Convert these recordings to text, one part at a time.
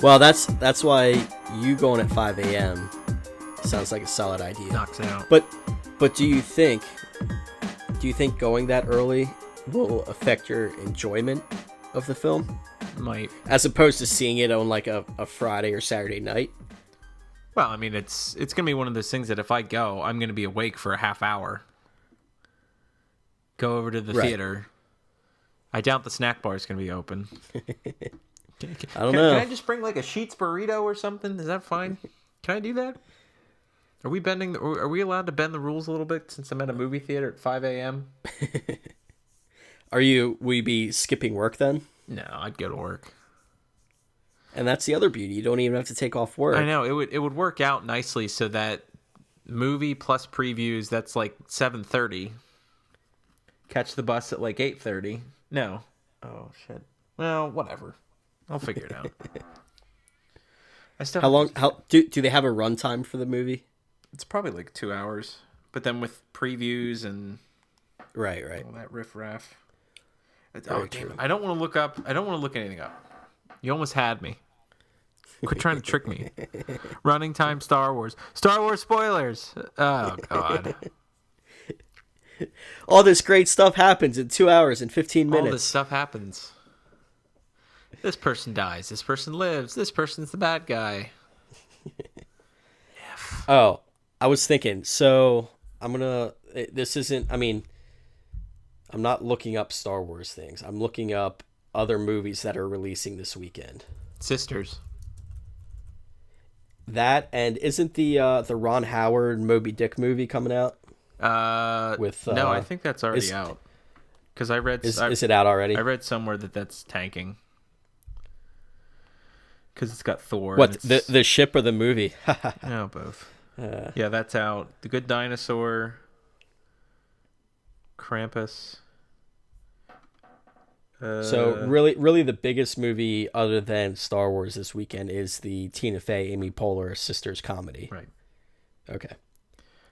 Well, that's why you going at 5 a.m. sounds like a solid idea. Knocks it out. But do you think going that early will affect your enjoyment of the film? Might. As opposed to seeing it on like a Friday or Saturday night? Well, I mean, it's going to be one of those things that if I go, I'm going to be awake for a half hour. Go over to the theater. I doubt the snack bar is going to be open. I don't know. Can I just bring like a Sheetz burrito or something? Is that fine? Can I do that? Are we allowed to bend the rules a little bit since I'm at a movie theater at 5 a.m.? Will you be skipping work then? No, I'd go to work. And that's the other beauty. You don't even have to take off work. I know. It would work out nicely so that movie plus previews, that's like 7:30. Catch the bus at like 8:30. No. Oh, shit. Well, whatever. I'll figure it out. How long? Do they have a runtime for the movie? It's probably like 2 hours, but then with previews and right, all that riff-raff. Damn it. I don't want to look up. I don't want to look anything up. You almost had me. Quit trying to trick me. Running time, Star Wars spoilers. Oh God. All this great stuff happens in 2 hours and 15 minutes. All this stuff happens. This person dies. This person lives. This person's the bad guy. Oh, I was thinking. So this isn't. I mean, I'm not looking up Star Wars things. I'm looking up other movies that are releasing this weekend. Sisters. That, and isn't the Ron Howard Moby Dick movie coming out? No, I think that's already out. Because I read. Is it out already? I read somewhere that's tanking. Because it's got Thor. What, the ship or the movie? No, both. Yeah, that's out. The Good Dinosaur. Krampus. So really the biggest movie other than Star Wars this weekend is the Tina Fey, Amy Poehler sisters comedy. Right. Okay.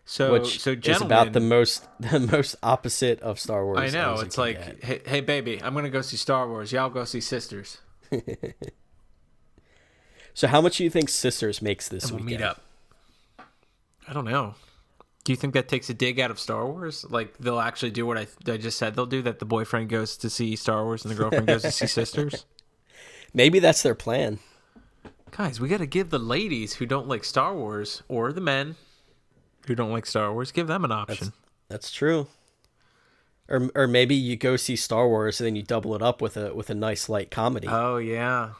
So gentlemen, is about the most opposite of Star Wars. I know. It's like, hey baby, I'm gonna go see Star Wars. Y'all go see Sisters. So how much do you think Sisters makes this weekend? Meet up. I don't know. Do you think that takes a dig out of Star Wars? Like, they'll actually do what I just said they'll do, that the boyfriend goes to see Star Wars and the girlfriend goes to see Sisters? Maybe that's their plan. Guys, we got to give the ladies who don't like Star Wars, or the men who don't like Star Wars, give them an option. That's true. Or maybe you go see Star Wars and then you double it up with a nice light comedy. Oh, yeah.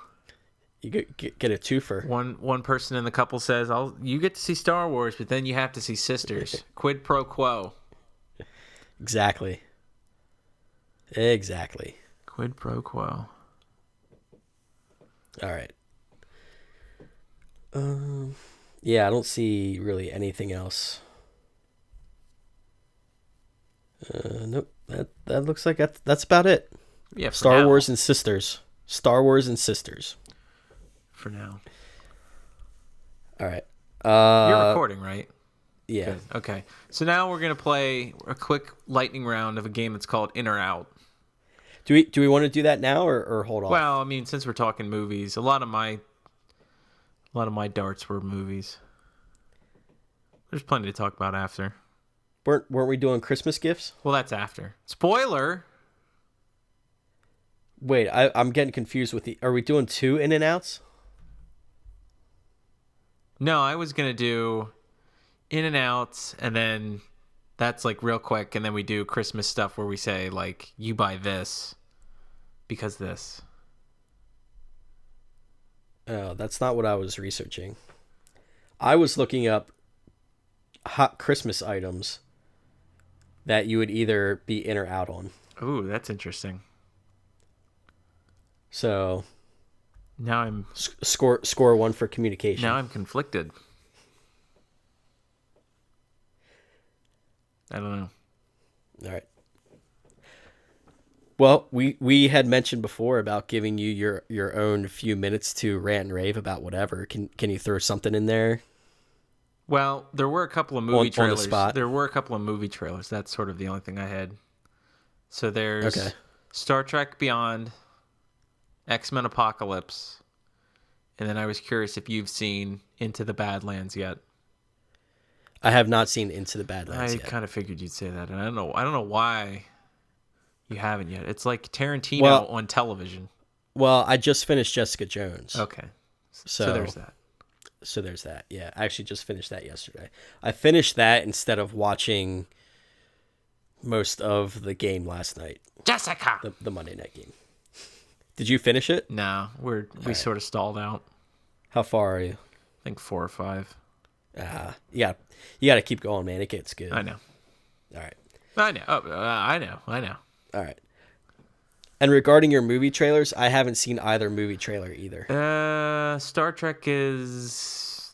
You get a twofer. One person in the couple says, you get to see Star Wars, but then you have to see Sisters. Quid pro quo. Exactly. Quid pro quo. All right. Yeah, I don't see really anything else. Nope. That looks like that's about it. Yeah. Star Wars and Sisters. For now. All right. You're recording, right? Yeah. Good. Okay. So now we're going to play a quick lightning round of a game that's called In or Out. Do we want to do that now or hold on? Well, I mean, since we're talking movies, a lot of my darts were movies. There's plenty to talk about after. Weren't we doing Christmas gifts? Well, that's after. Spoiler. Wait, I'm getting confused with are we doing 2 in and outs? No, I was going to do in and outs, and then that's like real quick, and then we do Christmas stuff where we say, like, you buy this because this. Oh, that's not what I was researching. I was looking up hot Christmas items that you would either be in or out on. Ooh, that's interesting. So now I'm score 1 for communication. Now I'm conflicted. I don't know. All right. Well, we had mentioned before about giving you your own few minutes to rant and rave about whatever. Can you throw something in there Well, there were a couple of movie on the trailers. spot? There were a couple of movie trailers. That's sort of the only thing I had. So Okay. there's Star Trek Beyond, X-Men Apocalypse, and then I was curious if you've seen Into the Badlands yet. I have not seen Into the Badlands I yet. kind of figured you'd say that, and I don't know why you haven't yet. It's like Tarantino Well, on television. well, I just finished Jessica Jones, Okay. So so there's that. so there's that. Yeah, I actually just finished that yesterday. I finished that instead of watching most of the game last night, Jessica. the Monday night game. Did you finish it? No, we sort of stalled out. How far are you? I think 4 or 5. Yeah, you got to keep going, man. It gets good. I know. All right. I know. Oh, I know. All right. And regarding your movie trailers, I haven't seen either movie trailer either. Star Trek is.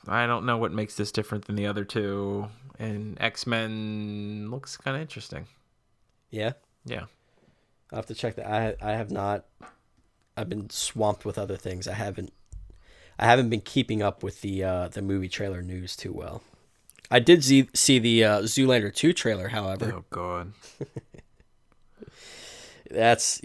I don't know what makes this different than the other two, and X-Men looks kind of interesting. Yeah, Yeah. I'll have to check that. I have not. I've been swamped with other things. I haven't been keeping up with the movie trailer news too well. I did see the Zoolander 2 trailer, however. Oh God. That's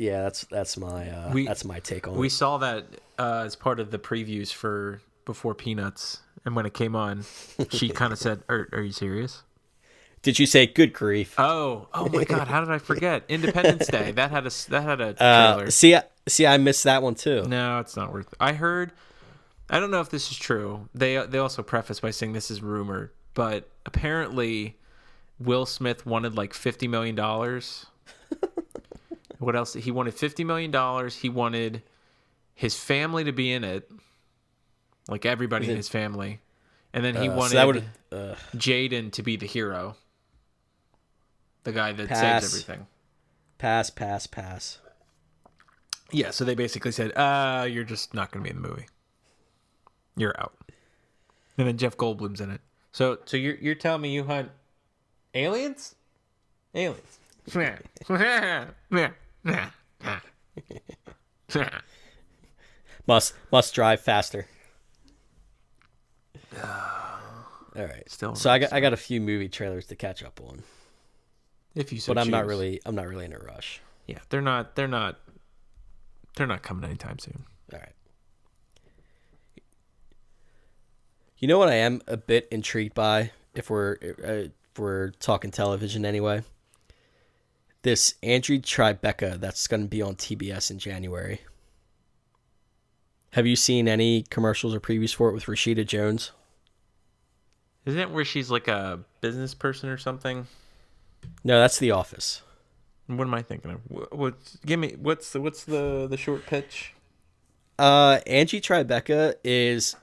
my that's my take on We it. saw that as part of the previews for Before Peanuts, and when it came on, she kind of said, "Are you serious?" Did you say good grief? Oh my God! How did I forget? Independence Day that had a trailer. See, I missed that one too. No, it's not worth it. I heard. I don't know if this is true. They also preface by saying this is rumor, but apparently Will Smith wanted like $50 million. What else? He wanted $50 million. He wanted his family to be in it, like everybody in his family, and then he So wanted that would Jaden to be the hero, the guy that Pass. saves everything. pass. Yeah, so they basically said, you're just not going to be in the movie. You're out. And then Jeff Goldblum's in it. So you're telling me you hunt aliens? Aliens. Must drive faster. All right. Still So I got a few movie trailers to catch up on, if you so but I'm not choose. really in a rush. Yeah, they're not coming anytime soon. All right. You know what I am a bit intrigued by, if we're talking television anyway. This Andrew Tribeca that's going to be on TBS in January. Have you seen any commercials or previews for it with Rashida Jones? Isn't it where she's like a business person or something? No, that's The Office. What am I thinking of? What's the short pitch? Angie Tribeca is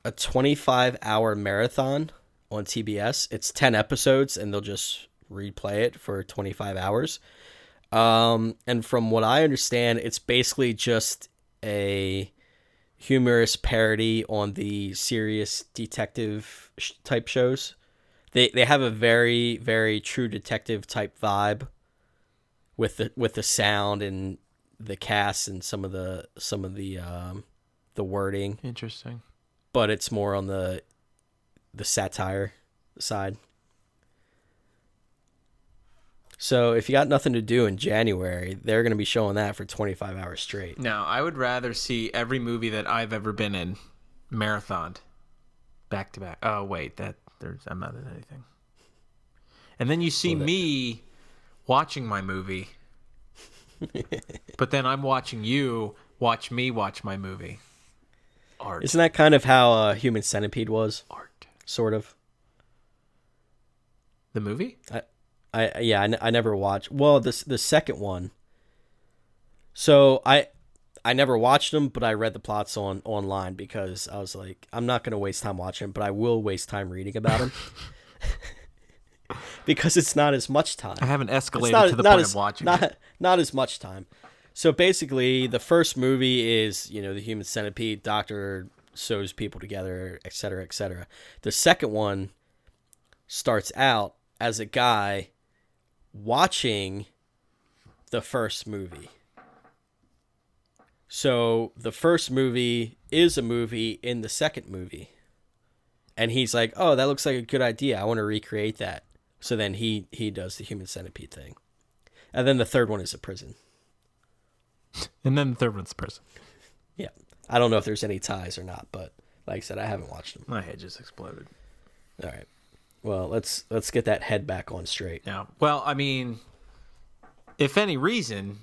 a 25-hour marathon on TBS. It's 10 episodes, and they'll just replay it for 25 hours. And from what I understand, it's basically just a humorous parody on the serious detective type shows. They have a very, very True Detective type vibe with the sound and the cast and some of the wording, Interesting. but it's more on the satire side. So if you got nothing to do in January, they're going to be showing that for 25 hours straight. No, I would rather see every movie that I've ever been in marathoned back to back. Oh wait, I'm not in anything. And then you see me watching my movie, but then I'm watching you watch me watch my movie. Art. Isn't that kind of how Human Centipede was? Art. Sort of. The movie? I never watched. Well, the second one. So I never watched them, but I read the plots online because I was like, I'm not going to waste time watching them, but I will waste time reading about them. Because it's not as much time. I haven't escalated to the point of watching it. Not as much time. So basically, the first movie is, the Human Centipede, doctor sews people together, et cetera, et cetera. The second one starts out as a guy watching the first movie. So the first movie is a movie in the second movie. And he's like, oh, that looks like a good idea. I want to recreate that. So then he does the human centipede thing. And then the third one is a prison. And then the third one's the prison. Yeah. I don't know if there's any ties or not, but like I said, I haven't watched them. My head just exploded. All right. Well, let's get that head back on straight. Yeah. Well, I mean, if any reason,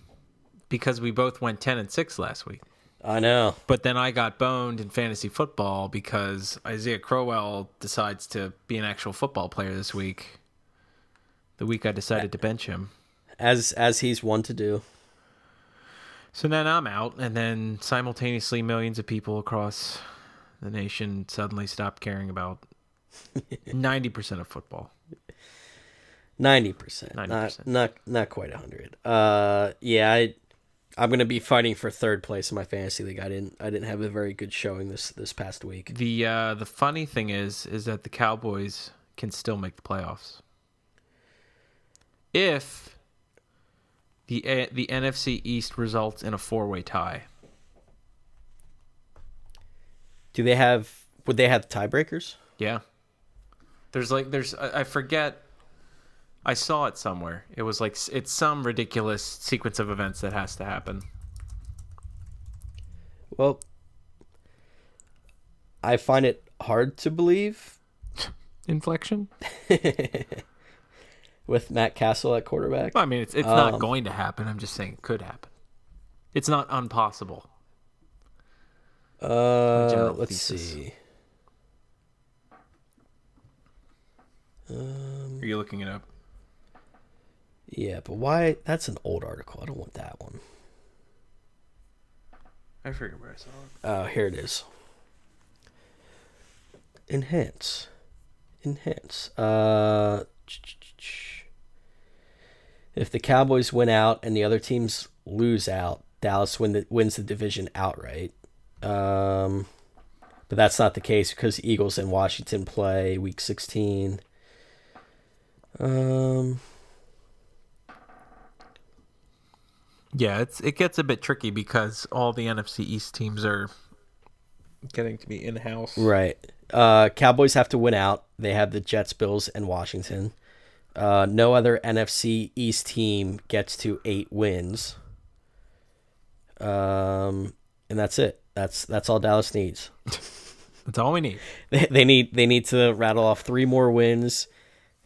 because we both went 10-6 last week. I know. But then I got boned in fantasy football because Isaiah Crowell decides to be an actual football player this week. The week I decided to bench him. As he's one to do. So then I'm out, and then simultaneously millions of people across the nation suddenly stopped caring about 90% of football. 90%. 90%. Not quite 100. Yeah, I'm gonna be fighting for third place in my fantasy league. I didn't have a very good showing this past week. The funny thing is that the Cowboys can still make the playoffs if the NFC East results in a 4-way tie. Would they have tiebreakers? Yeah. I forget. I saw it somewhere. It was like it's some ridiculous sequence of events that has to happen. Well, I find it hard to believe. Inflection? With Matt Castle at quarterback. Well, I mean, it's not going to happen. I'm just saying it could happen. It's not impossible. Let's see. Are you looking it up? Yeah, but why? That's an old article. I don't want that one. I forget where I saw it. Oh, here it is. Enhance. If the Cowboys win out and the other teams lose out, Dallas wins the division outright. But that's not the case because the Eagles and Washington play Week 16. Yeah, it gets a bit tricky because all the NFC East teams are getting to be in-house. Right. Cowboys have to win out. They have the Jets, Bills, and Washington. No other NFC East team gets to 8 wins. And that's it. That's all Dallas needs. That's all we need. They need to rattle off 3 more wins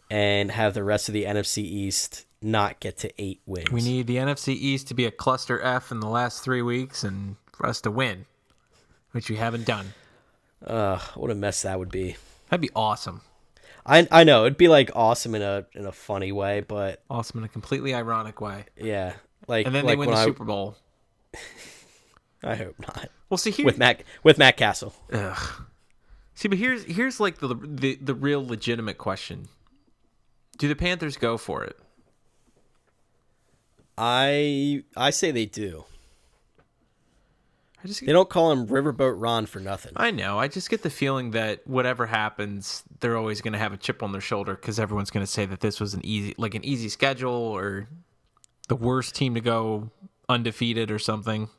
and have the rest of the NFC East not get to 8 wins. We need the NFC East to be a cluster F in the last 3 weeks and for us to win, which we haven't done. What a mess that would be. That'd be awesome. I know it'd be like awesome in a funny way, but awesome in a completely ironic way. Yeah, like and then they win the Super Bowl. I hope not. Well, see here with Matt Castle. Ugh. See, but here's like the real legitimate question: do the Panthers go for it? I say they do. They don't call him Riverboat Ron for nothing. I know. I just get the feeling that whatever happens, they're always going to have a chip on their shoulder because everyone's going to say that this was an easy schedule or the worst team to go undefeated or something.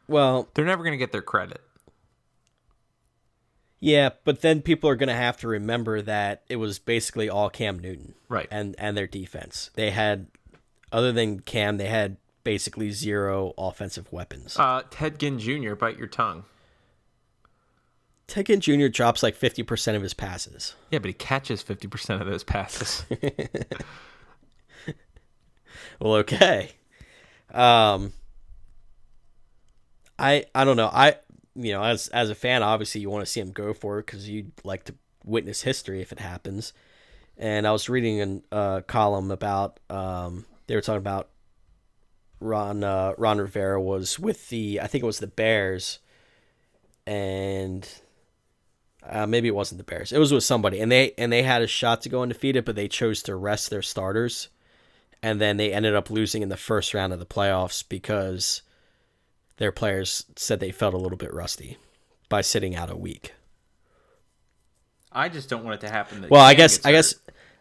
Well, they're never going to get their credit. Yeah, but then people are going to have to remember that it was basically all Cam Newton, right? And their defense. They had, other than Cam, they had basically 0 offensive weapons. Ted Ginn Jr., bite your tongue. Ted Ginn Jr. drops like 50% of his passes. Yeah, but he catches 50% of those passes. Well, okay. I don't know. As a fan, obviously you want to see him go for it because you'd like to witness history if it happens. And I was reading a column about they were talking about Ron Rivera was with I think it was the Bears, and maybe it wasn't the Bears. It was with somebody, and they had a shot to go undefeated, but they chose to rest their starters, and then they ended up losing in the first round of the playoffs because their players said they felt a little bit rusty by sitting out a week. I just don't want it to happen. Well, I guess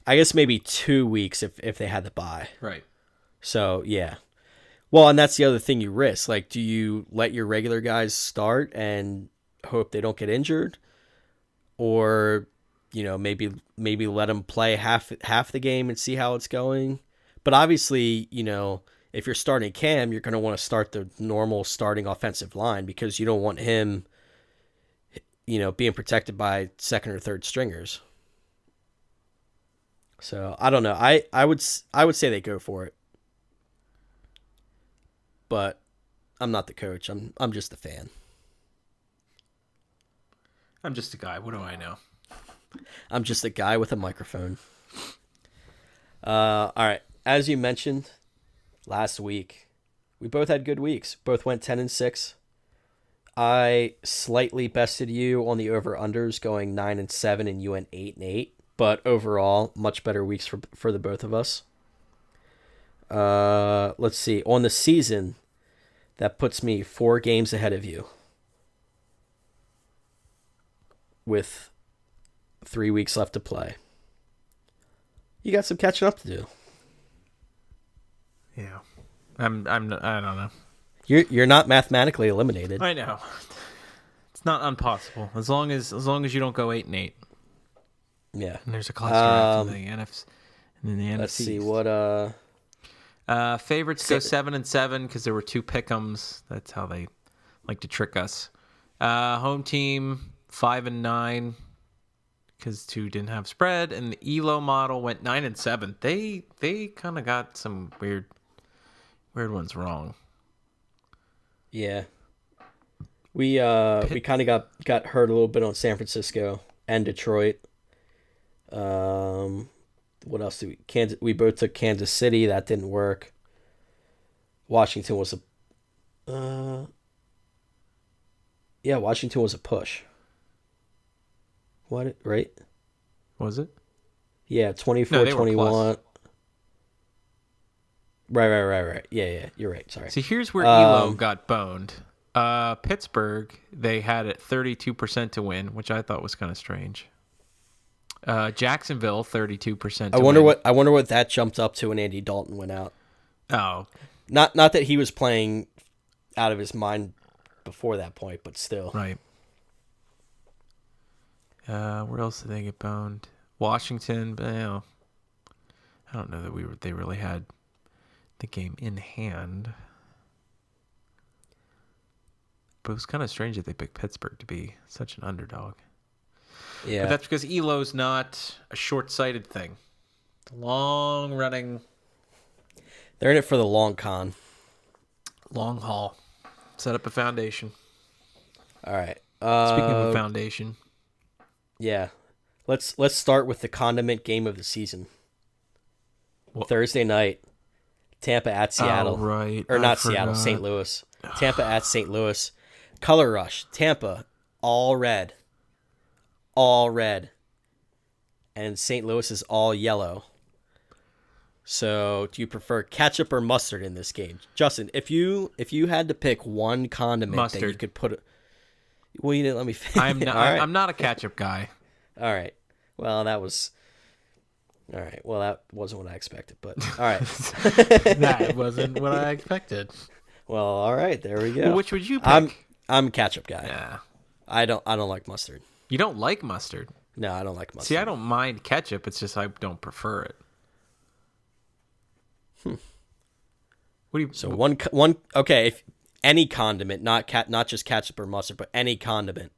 I guess maybe 2 weeks if they had the bye. Right. So yeah. Well, and that's the other thing you risk. Like, do you let your regular guys start and hope they don't get injured, or maybe let them play half the game and see how it's going? But obviously, if you're starting Cam, you're going to want to start the normal starting offensive line because you don't want him, being protected by second or third stringers. So I don't know. I would say they go for it, but I'm not the coach. I'm just a fan. I'm just a guy. What do I know? I'm just a guy with a microphone. All right. As you mentioned last week, we both had good weeks. Both went 10-6. I slightly bested you on the over-unders, going 9-7, and you went 8-8. But overall, much better weeks for the both of us. Let's see. On the season, that puts me 4 games ahead of you, with 3 weeks left to play. You got some catching up to do. Yeah. I don't know. You're not mathematically eliminated. I know. It's not impossible. As long as you don't go 8-8. Yeah. And there's a cluster after the NFC. And then the NFC. Let's see what favorites go 7-7 because there were 2 pick'ems. That's how they like to trick us. Home team 5-9 because 2 didn't have spread, and the ELO model went 9-7. They kind of got some weird ones wrong. Yeah. We kind of got hurt a little bit on San Francisco and Detroit. What else did we both took Kansas City. That didn't work. Washington was Washington was a push. What, right? Was it? Yeah, 24-21. Right. Yeah, you're right. Sorry. See, here's where ELO got boned. Pittsburgh, they had it 32% to win, which I thought was kind of strange. Jacksonville, 32% to win. I wonder what that jumped up to when Andy Dalton went out. Oh. Not that he was playing out of his mind before that point, but still. Right. Where else did they get boned? Washington, but I don't know that they really had the game in hand. But it was kind of strange that they picked Pittsburgh to be such an underdog. Yeah. But that's because ELO's not a short-sighted thing. Long running. They're in it for the long con. Long haul. Set up a foundation. All right. Speaking of a foundation. Yeah. Let's start with the condiment game of the season. What? Thursday night. Tampa at Seattle. Oh, right. Or not Seattle, St. Louis. Tampa at St. Louis. Color rush. Tampa, all red. All red. And St. Louis is all yellow. So, do you prefer ketchup or mustard in this game? Justin, if you had to pick one condiment mustard. That you could put... Well, you didn't let me finish. I'm not a ketchup guy. All right. Well, that was... All right. Well, that wasn't what I expected, but all right. That wasn't what I expected. Well, all right. There we go. Well, which would you pick? I'm a ketchup guy. Yeah. I don't like mustard. You don't like mustard? No, I don't like mustard. See, I don't mind ketchup. It's just I don't prefer it. What do you? So one. Okay, if any condiment, not just ketchup or mustard, but any condiment.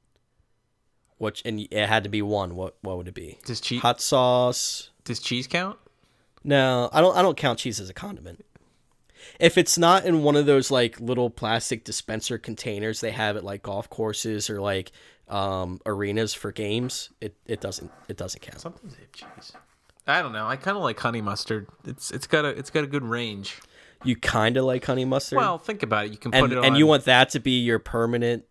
And it had to be one. What would it be? Does cheese? Hot sauce. Does cheese count? No, I don't count cheese as a condiment. If it's not in one of those like little plastic dispenser containers they have at like golf courses or like arenas for games, it doesn't count. Sometimes they have cheese. I don't know. I kind of like honey mustard. It's got a good range. You kind of like honey mustard? Well, think about it. You can put it on, and you want that to be your permanent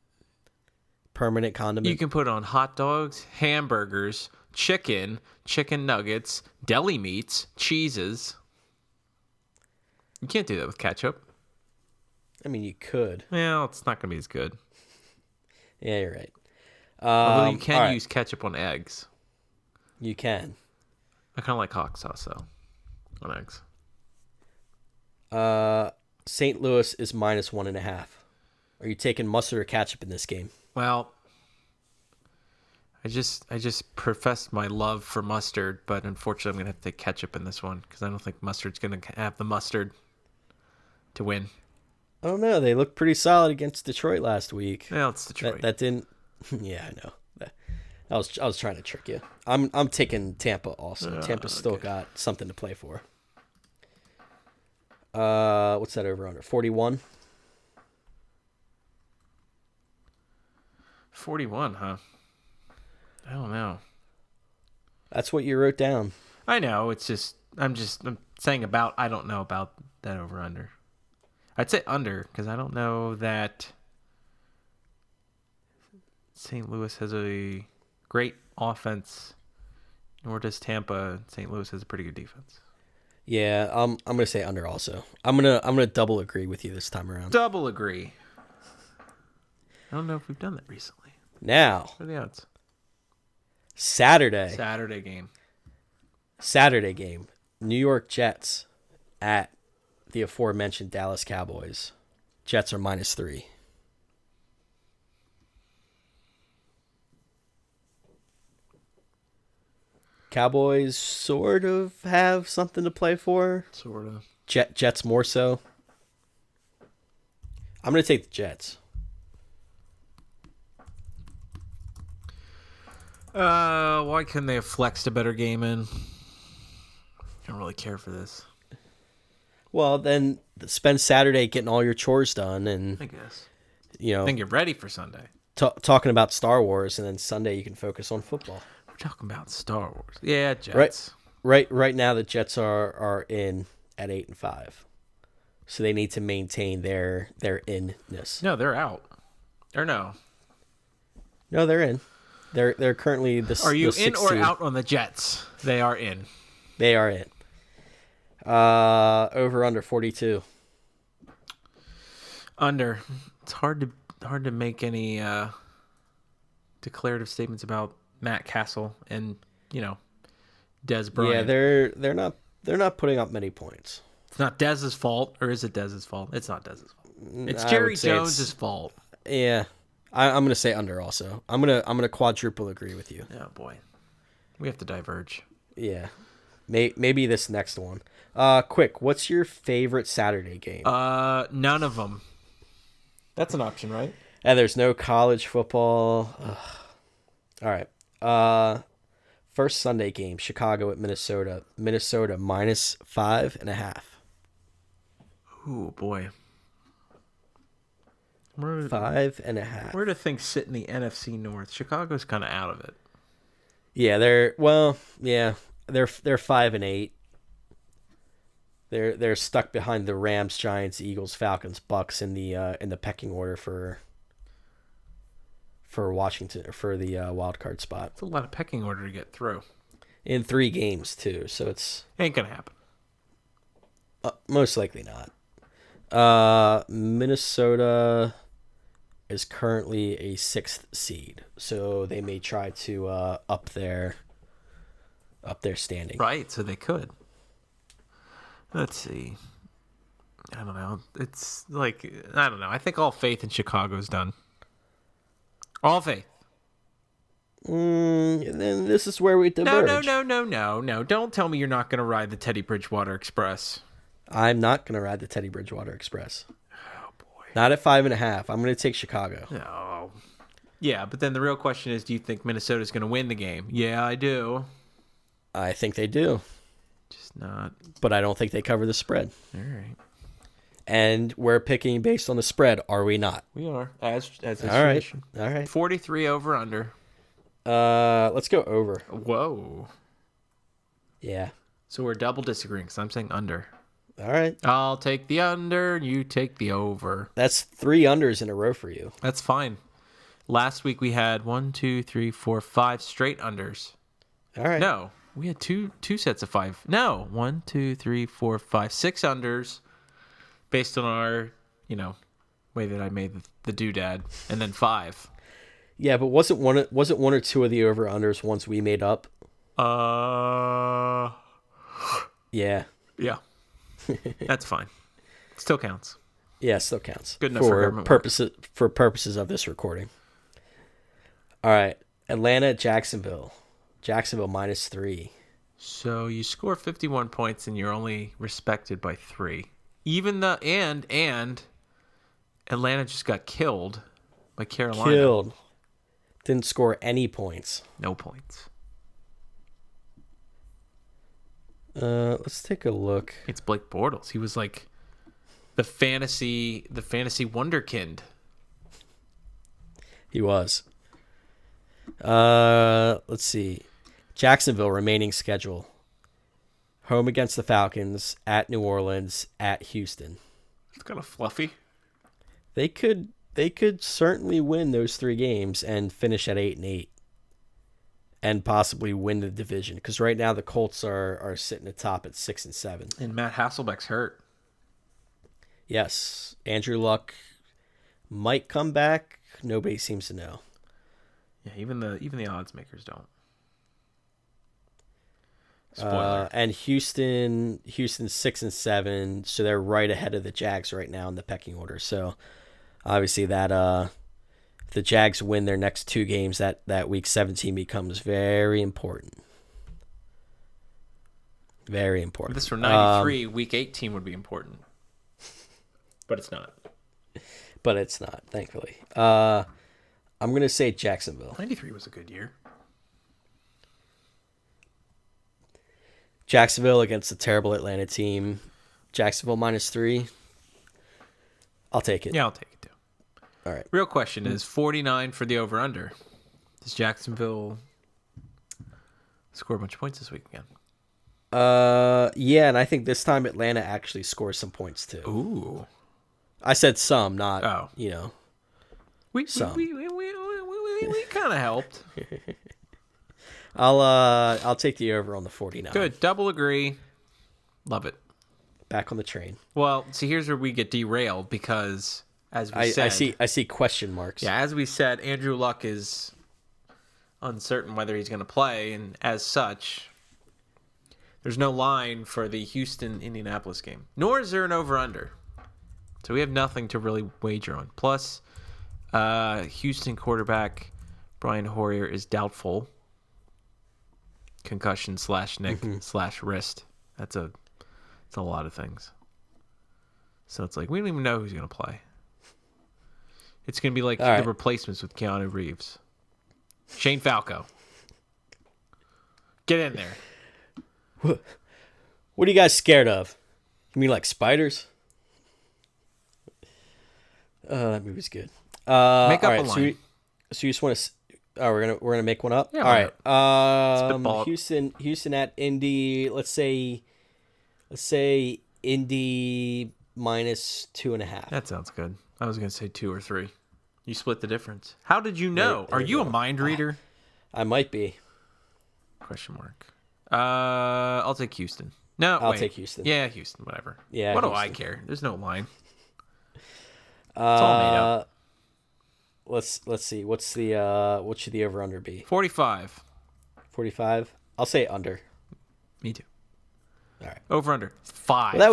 condiment. You can put it on hot dogs, hamburgers, chicken nuggets, deli meats, cheeses. You can't do that with ketchup. I mean, you could. Well, it's not going to be as good. Yeah, you're right. Although you can use ketchup on eggs. You can. I kind of like hawk sauce though on eggs. St. Louis is -1.5. Are you taking mustard or ketchup in this game? Well, I just professed my love for mustard, but unfortunately I'm gonna have to take ketchup in this one because I don't think mustard's gonna have the mustard to win. I don't know. They looked pretty solid against Detroit last week. Well, it's Detroit. That didn't. Yeah, I know. I was trying to trick you. I'm taking Tampa also. Tampa's still got something to play for. What's that over under? 41? 41, huh? I don't know. That's what you wrote down. I know. It's just I'm saying about. I don't know about that over under. I'd say under because I don't know that St. Louis has a great offense, nor does Tampa. St. Louis has a pretty good defense. Yeah, I'm gonna say under also. I'm gonna double agree with you this time around. Double agree. I don't know if we've done that recently. Now, What are the odds? Saturday game. New York Jets at the aforementioned Dallas Cowboys. Jets are -3. Cowboys sort of have something to play for. Sort of. Jets more so. I'm going to take the Jets. Why couldn't they have flexed a better game in? I don't really care for this. Well, then spend Saturday getting all your chores done and, I guess. you know, Then get ready for Sunday. talking about Star Wars, and then Sunday you can focus on football. We're talking about Star Wars. Yeah, Jets. Right now the Jets are in at 8-5. So they need to maintain their inness. No, they're out. Or no. No, they're in. They're currently the Are you the in or 16th. out on the Jets? They are in. They are in. Over under 42. Under. It's hard to make any declarative statements about Matt Castle and Des Bryant. Yeah, they're not putting up many points. It's not Dez's fault, or is it Dez's fault? It's not Dez's fault. It's I Jerry would say Jones's fault. Yeah, I'm gonna say under also. I'm gonna quadruple agree with you. Oh boy, we have to diverge. Yeah, maybe this next one. Quick, what's your favorite Saturday game? None of them. That's an option, right? And there's no college football. Ugh. All right. First Sunday game, Chicago at Minnesota. Minnesota -5.5. Ooh boy. 5.5. Where do things sit in the NFC North? Chicago's kind of out of it. Yeah, they're 5-8. They're stuck behind the Rams, Giants, Eagles, Falcons, Bucks in the pecking order for Washington for the wild card spot. It's a lot of pecking order to get through. In 3 games too, so it's Ain't gonna happen. most likely not. Minnesota is currently a 6th seed, so they may try to up their standing. Right, so they could. Let's see. I don't know. It's like, I don't know. I think all faith in Chicago's done. All faith. And then this is where we diverge. No. Don't tell me you're not going to ride the Teddy Bridgewater Express. I'm not going to ride the Teddy Bridgewater Express. Oh, boy. Not at 5.5. I'm going to take Chicago. No. Yeah, but then the real question is, do you think Minnesota's going to win the game? Yeah, I do. I think they do. Just not. But I don't think they cover the spread. All right. And we're picking based on the spread, are we not? We are. As All tradition. right. All right. 43 over under. Let's go over. Whoa. Yeah. So we're double disagreeing because I'm saying under. All right. I'll take the under, you take the over. That's 3 unders in a row for you. That's fine. Last week we had 5 straight unders. All right. No, we had two sets of 5. No, 6 unders based on our, way that I made the doodad, and then 5. Yeah, but wasn't one or two of the over unders ones we made up? Yeah. Yeah. That's fine. Still counts. Yeah, still counts. Good enough for government work. For purposes of this recording. All right. Atlanta, Jacksonville. Jacksonville -3. So you score 51 points and you're only respected by 3. Even the and Atlanta just got killed by Carolina. Killed. Didn't score any points. No points. Let's take a look. It's Blake Bortles. He was like the fantasy wonderkind. He was. Let's see. Jacksonville remaining schedule. Home against the Falcons, at New Orleans, at Houston. It's kind of fluffy. They could certainly win those 3 games and finish at 8-8. And possibly win the division. Because right now the Colts are sitting atop at 6-7. And Matt Hasselbeck's hurt. Yes. Andrew Luck might come back. Nobody seems to know. Yeah, even the odds makers don't. Spoiler. And Houston's 6-7, so they're right ahead of the Jags right now in the pecking order. So obviously that if the Jags win their next 2 games, that week 17 becomes very important. Very important. If this were 93, week 18 would be important. But it's not. But it's not, thankfully. I'm going to say Jacksonville. 93 was a good year. Jacksonville against the terrible Atlanta team. Jacksonville -3. I'll take it. Yeah, I'll take it too. All right. Real question is 49 for the over-under. Does Jacksonville score a bunch of points this week again? Yeah, and I think this time Atlanta actually scores some points too. Ooh. I said some, not, We some. we kind of helped. I'll take the over on the 49. Good. Double agree. Love it. Back on the train. Well, see, here's where we get derailed because, as we said... I see question marks. Yeah, as we said, Andrew Luck is uncertain whether he's going to play, and as such, there's no line for the Houston-Indianapolis game. Nor is there an over-under. So we have nothing to really wager on. Plus, Houston quarterback Brian Hoyer is doubtful. Concussion /neck /wrist. That's a lot of things. So it's like we don't even know who's going to play. It's going to be like the replacements with Keanu Reeves. Shane Falco. Get in there. What are you guys scared of? You mean like spiders? That movie's good. Make up a line. So you just want to? Oh, we're gonna make one up. Yeah, all right. Spitball. Houston at Indy. Let's say Indy -2.5. That sounds good. I was gonna say 2 or 3. You split the difference. How did you know? Are you a mind reader? I might be. Question mark. I'll take Houston. No, I'll take Houston. Yeah, Houston. Whatever. Yeah. What do I care? There's no line. It's all made up. Let's see. What should the over under be? 45. 45. I'll say under. Me too. All right. Over under 5. Well, that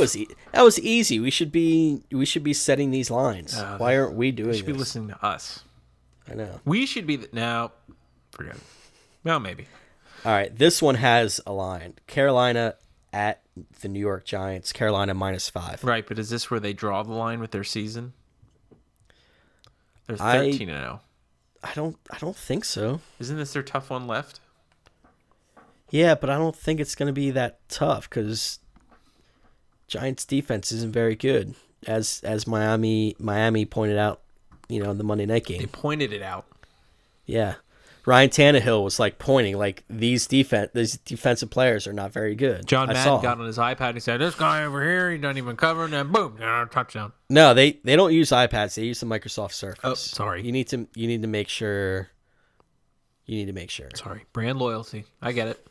was easy. We should be setting these lines. Why aren't we doing? You should be listening to us. I know. We should be. No, forget it. Well, maybe. All right. This one has a line. Carolina at the New York Giants. Carolina -5. Right, but is this where they draw the line with their season? They're 13-0. I don't think so. Isn't this their tough one left? Yeah, but I don't think it's going to be that tough because Giants defense isn't very good, as Miami pointed out, in the Monday night game. They pointed it out. Yeah, Ryan Tannehill was like pointing like these defensive players are not very good. John Madden got on his iPad and said, "This guy over here, he doesn't even cover," and then boom, touchdown. No, they don't use iPads. They use the Microsoft Surface. Oh, sorry. You need to make sure. Sorry, brand loyalty. I get it.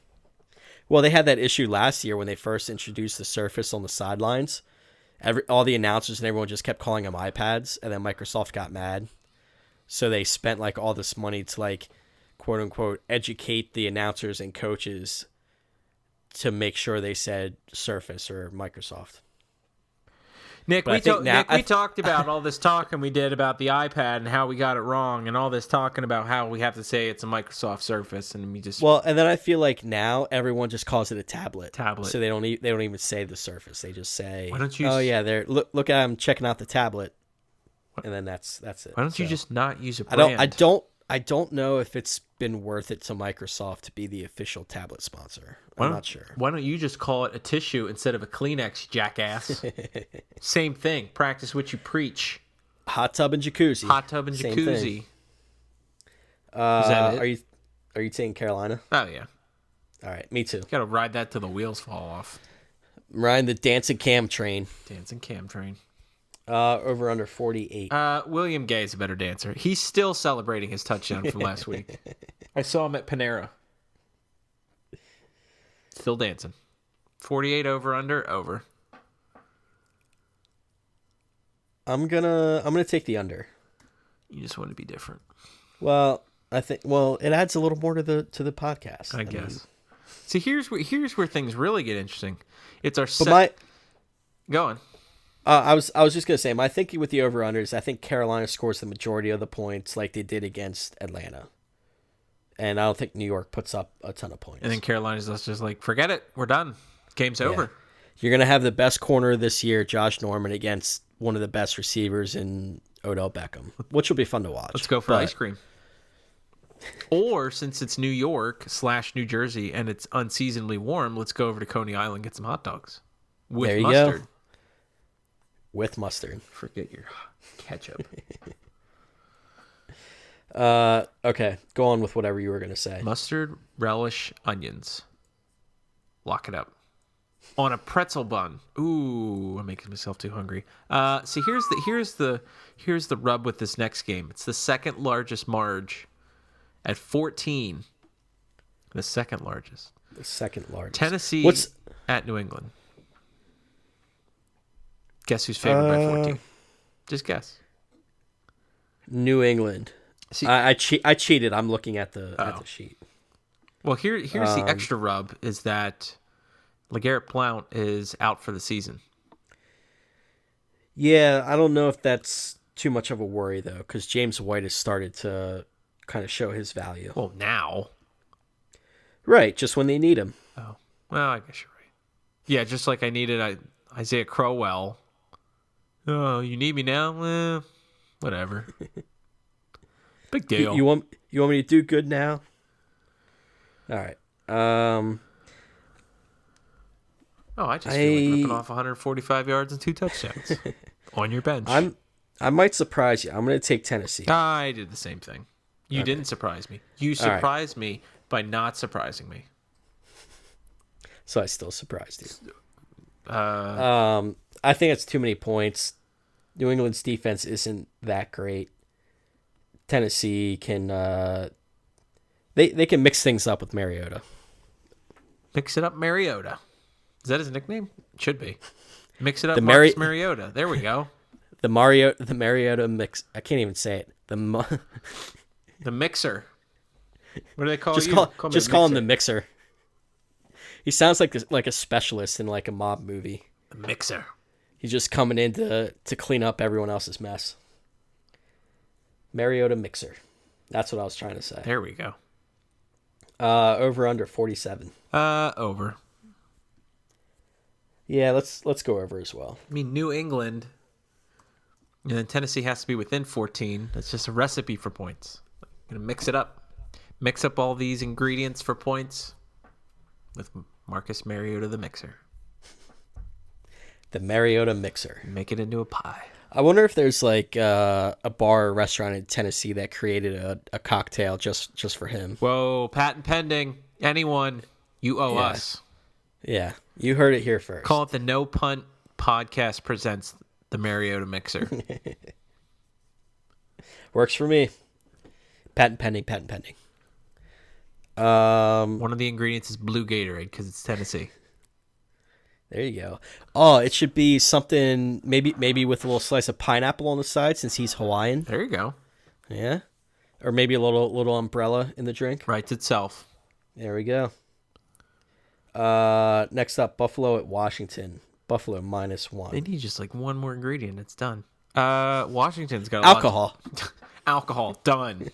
Well, they had that issue last year when they first introduced the Surface on the sidelines. All the announcers and everyone just kept calling them iPads, and then Microsoft got mad. So they spent like all this money to like quote unquote educate the announcers and coaches to make sure they said Surface or Microsoft. Nick, But we talked about all this talking we did about the iPad and how we got it wrong, and all this talking about how we have to say it's a Microsoft Surface, and we just and then I feel like now everyone just calls it a tablet. Tablet. So they don't even say the Surface. They just say, Why don't you "Oh yeah, there. Look at them checking out the tablet," and then that's it. Why don't you just not use a brand? I don't know if it's been worth it to Microsoft to be the official tablet sponsor. I'm not sure. Why don't you just call it a tissue instead of a Kleenex, jackass? Same thing. Practice what you preach. Hot tub and jacuzzi. Hot tub and Same jacuzzi. thing. Is that it? Are you taking Carolina? Oh yeah. All right, me too. Got to ride that till the wheels fall off. I'm riding the dancing cam train. Dancing cam train. Over under 48. William Gay is a better dancer. He's still celebrating his touchdown from last week. I saw him at Panera. Still dancing. 48 over under over. I'm gonna take the under. You just want to be different. Well, I think it adds a little more to the podcast. I guess. See, here's where things really get interesting. It's our Go on. I was just gonna say my thinking with the over unders. I think Carolina scores the majority of the points, like they did against Atlanta, and I don't think New York puts up a ton of points. And then Carolina's just like, forget it, we're done, game's over. You're gonna have the best corner this year, Josh Norman, against one of the best receivers in Odell Beckham, which will be fun to watch. Let's go for ice cream. Or since it's New York / New Jersey and it's unseasonably warm, let's go over to Coney Island and get some hot dogs with there you mustard. Go. With mustard. Forget your ketchup. Okay. Go on with whatever you were going to say. Mustard, relish, onions. Lock it up. On a pretzel bun. Ooh, I'm making myself too hungry. See, here's the rub with this next game. It's the second largest marge at 14. The second largest. The second largest. Tennessee at New England. Guess who's favored by 14? Just guess. New England. See, I cheated. I'm looking at the sheet. Well, here's the extra rub is that LeGarrette Blount is out for the season. Yeah, I don't know if that's too much of a worry though, because James White has started to kind of show his value. Well, now. Right, just when they need him. Oh, well, I guess you're right. Yeah, just like I needed Isaiah Crowell. Oh, you need me now? Whatever. Big deal. You want me to do good now? All right. I just feel like ripping off 145 yards and 2 touchdowns on your bench. I might surprise you. I'm going to take Tennessee. I did the same thing. You didn't surprise me. You surprised me by not surprising me. So I still surprised you. I think it's too many points. New England's defense isn't that great. Tennessee can they can mix things up with Mariota. Mix it up, Mariota. Is that his nickname? It should be. Mix it up, Marcus Mariota. There we go. The Mariota mix. I can't even say it. The mixer. What do they call you? Call him the mixer. He sounds like a specialist in like a mob movie. The mixer. He's just coming in to clean up everyone else's mess. Mariota mixer. That's what I was trying to say. There we go. Over under 47. Over. Yeah, let's go over as well. I mean, New England, and then Tennessee has to be within 14. That's just a recipe for points. Gonna mix it up. Mix up all these ingredients for points with Marcus Mariota the mixer. The Mariota mixer. Make it into a pie. I wonder if there's like a bar or restaurant in Tennessee that created a cocktail just for him. Whoa, patent pending. Anyone, you owe us. Yeah, you heard it here first. Call it the No Punt Podcast presents the Mariota mixer. Works for me. Patent pending. One of the ingredients is blue Gatorade because it's Tennessee. There you go. Oh, it should be something maybe with a little slice of pineapple on the side since he's Hawaiian. There you go. Yeah. or maybe a little umbrella in the drink. Writes itself. There we go. Next up, Buffalo at Washington. Buffalo They -1. need just like one more ingredient. It's done. Washington's got a Alcohol. lot. Alcohol. Done.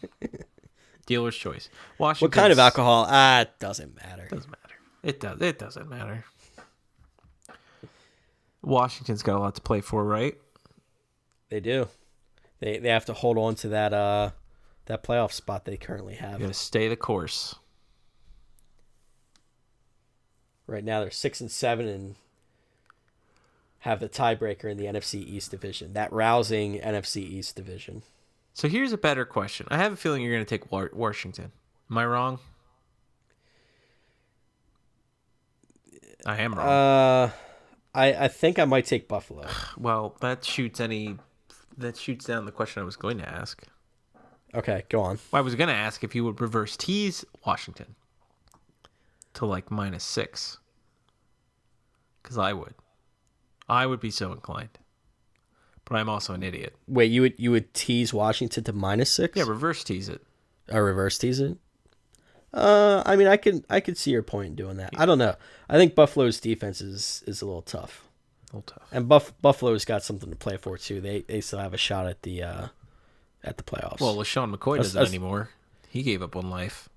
Dealer's choice. What kind of alcohol? It doesn't matter. Doesn't matter. It doesn't matter. Washington's got a lot to play for, right? They do. They have to hold on to that playoff spot they currently have. You got to stay the course. Right now they're 6-7 and have the tiebreaker in the NFC East division. That rousing NFC East division. So here's a better question. I have a feeling you're going to take Washington. Am I wrong? I am wrong. I think I might take Buffalo. Well, that shoots down the question I was going to ask. Okay, go on. Well, I was going to ask if you would reverse tease Washington to like -6. Because I would. I would be so inclined. But I'm also an idiot. Wait, you would tease Washington to -6? Yeah, reverse tease it. Or reverse tease it? I mean, I could see your point in doing that. I don't know. I think Buffalo's defense is a little tough. A little tough. And Buffalo's got something to play for too. They still have a shot at the playoffs. Well, LaShawn McCoy doesn't anymore. He gave up on life.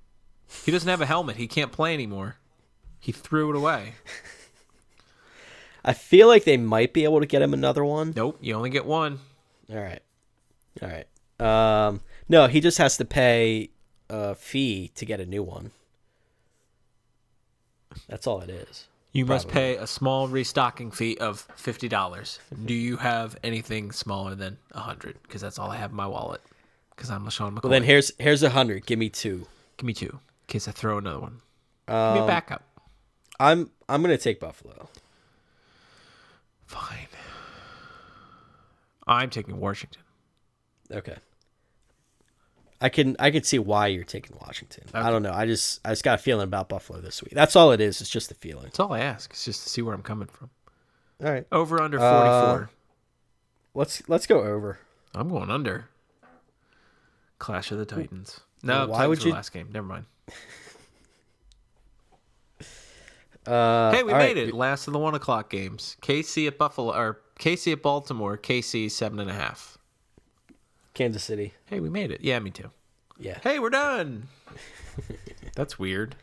He doesn't have a helmet. He can't play anymore. He threw it away. I feel like they might be able to get him another one. Nope, you only get one. All right. No, he just has to pay a fee to get a new one. That's all it is. You must pay a small restocking fee of $50. Do you have anything smaller than $100? Because that's all I have in my wallet. Because I'm LaShawn McCoy. Well, then here's $100. Give me 2. Give me 2 in case I throw another one. Give me a backup. I'm gonna take Buffalo. Fine. I'm taking Washington. Okay. I can see why you're taking Washington. Okay. I don't know. I just got a feeling about Buffalo this week. That's all it is. It's just a feeling. That's all I ask. It's just to see where I'm coming from. All right. Over under 44. Let's go over. I'm going under. Clash of the Titans. No, why Titans would you? Last game. Never mind. Hey, we made it. Last of the 1:00 games. KC at Buffalo or KC at Baltimore. KC 7.5. Kansas City. Hey, we made it. Yeah, me too. Yeah. Hey, we're done. That's weird.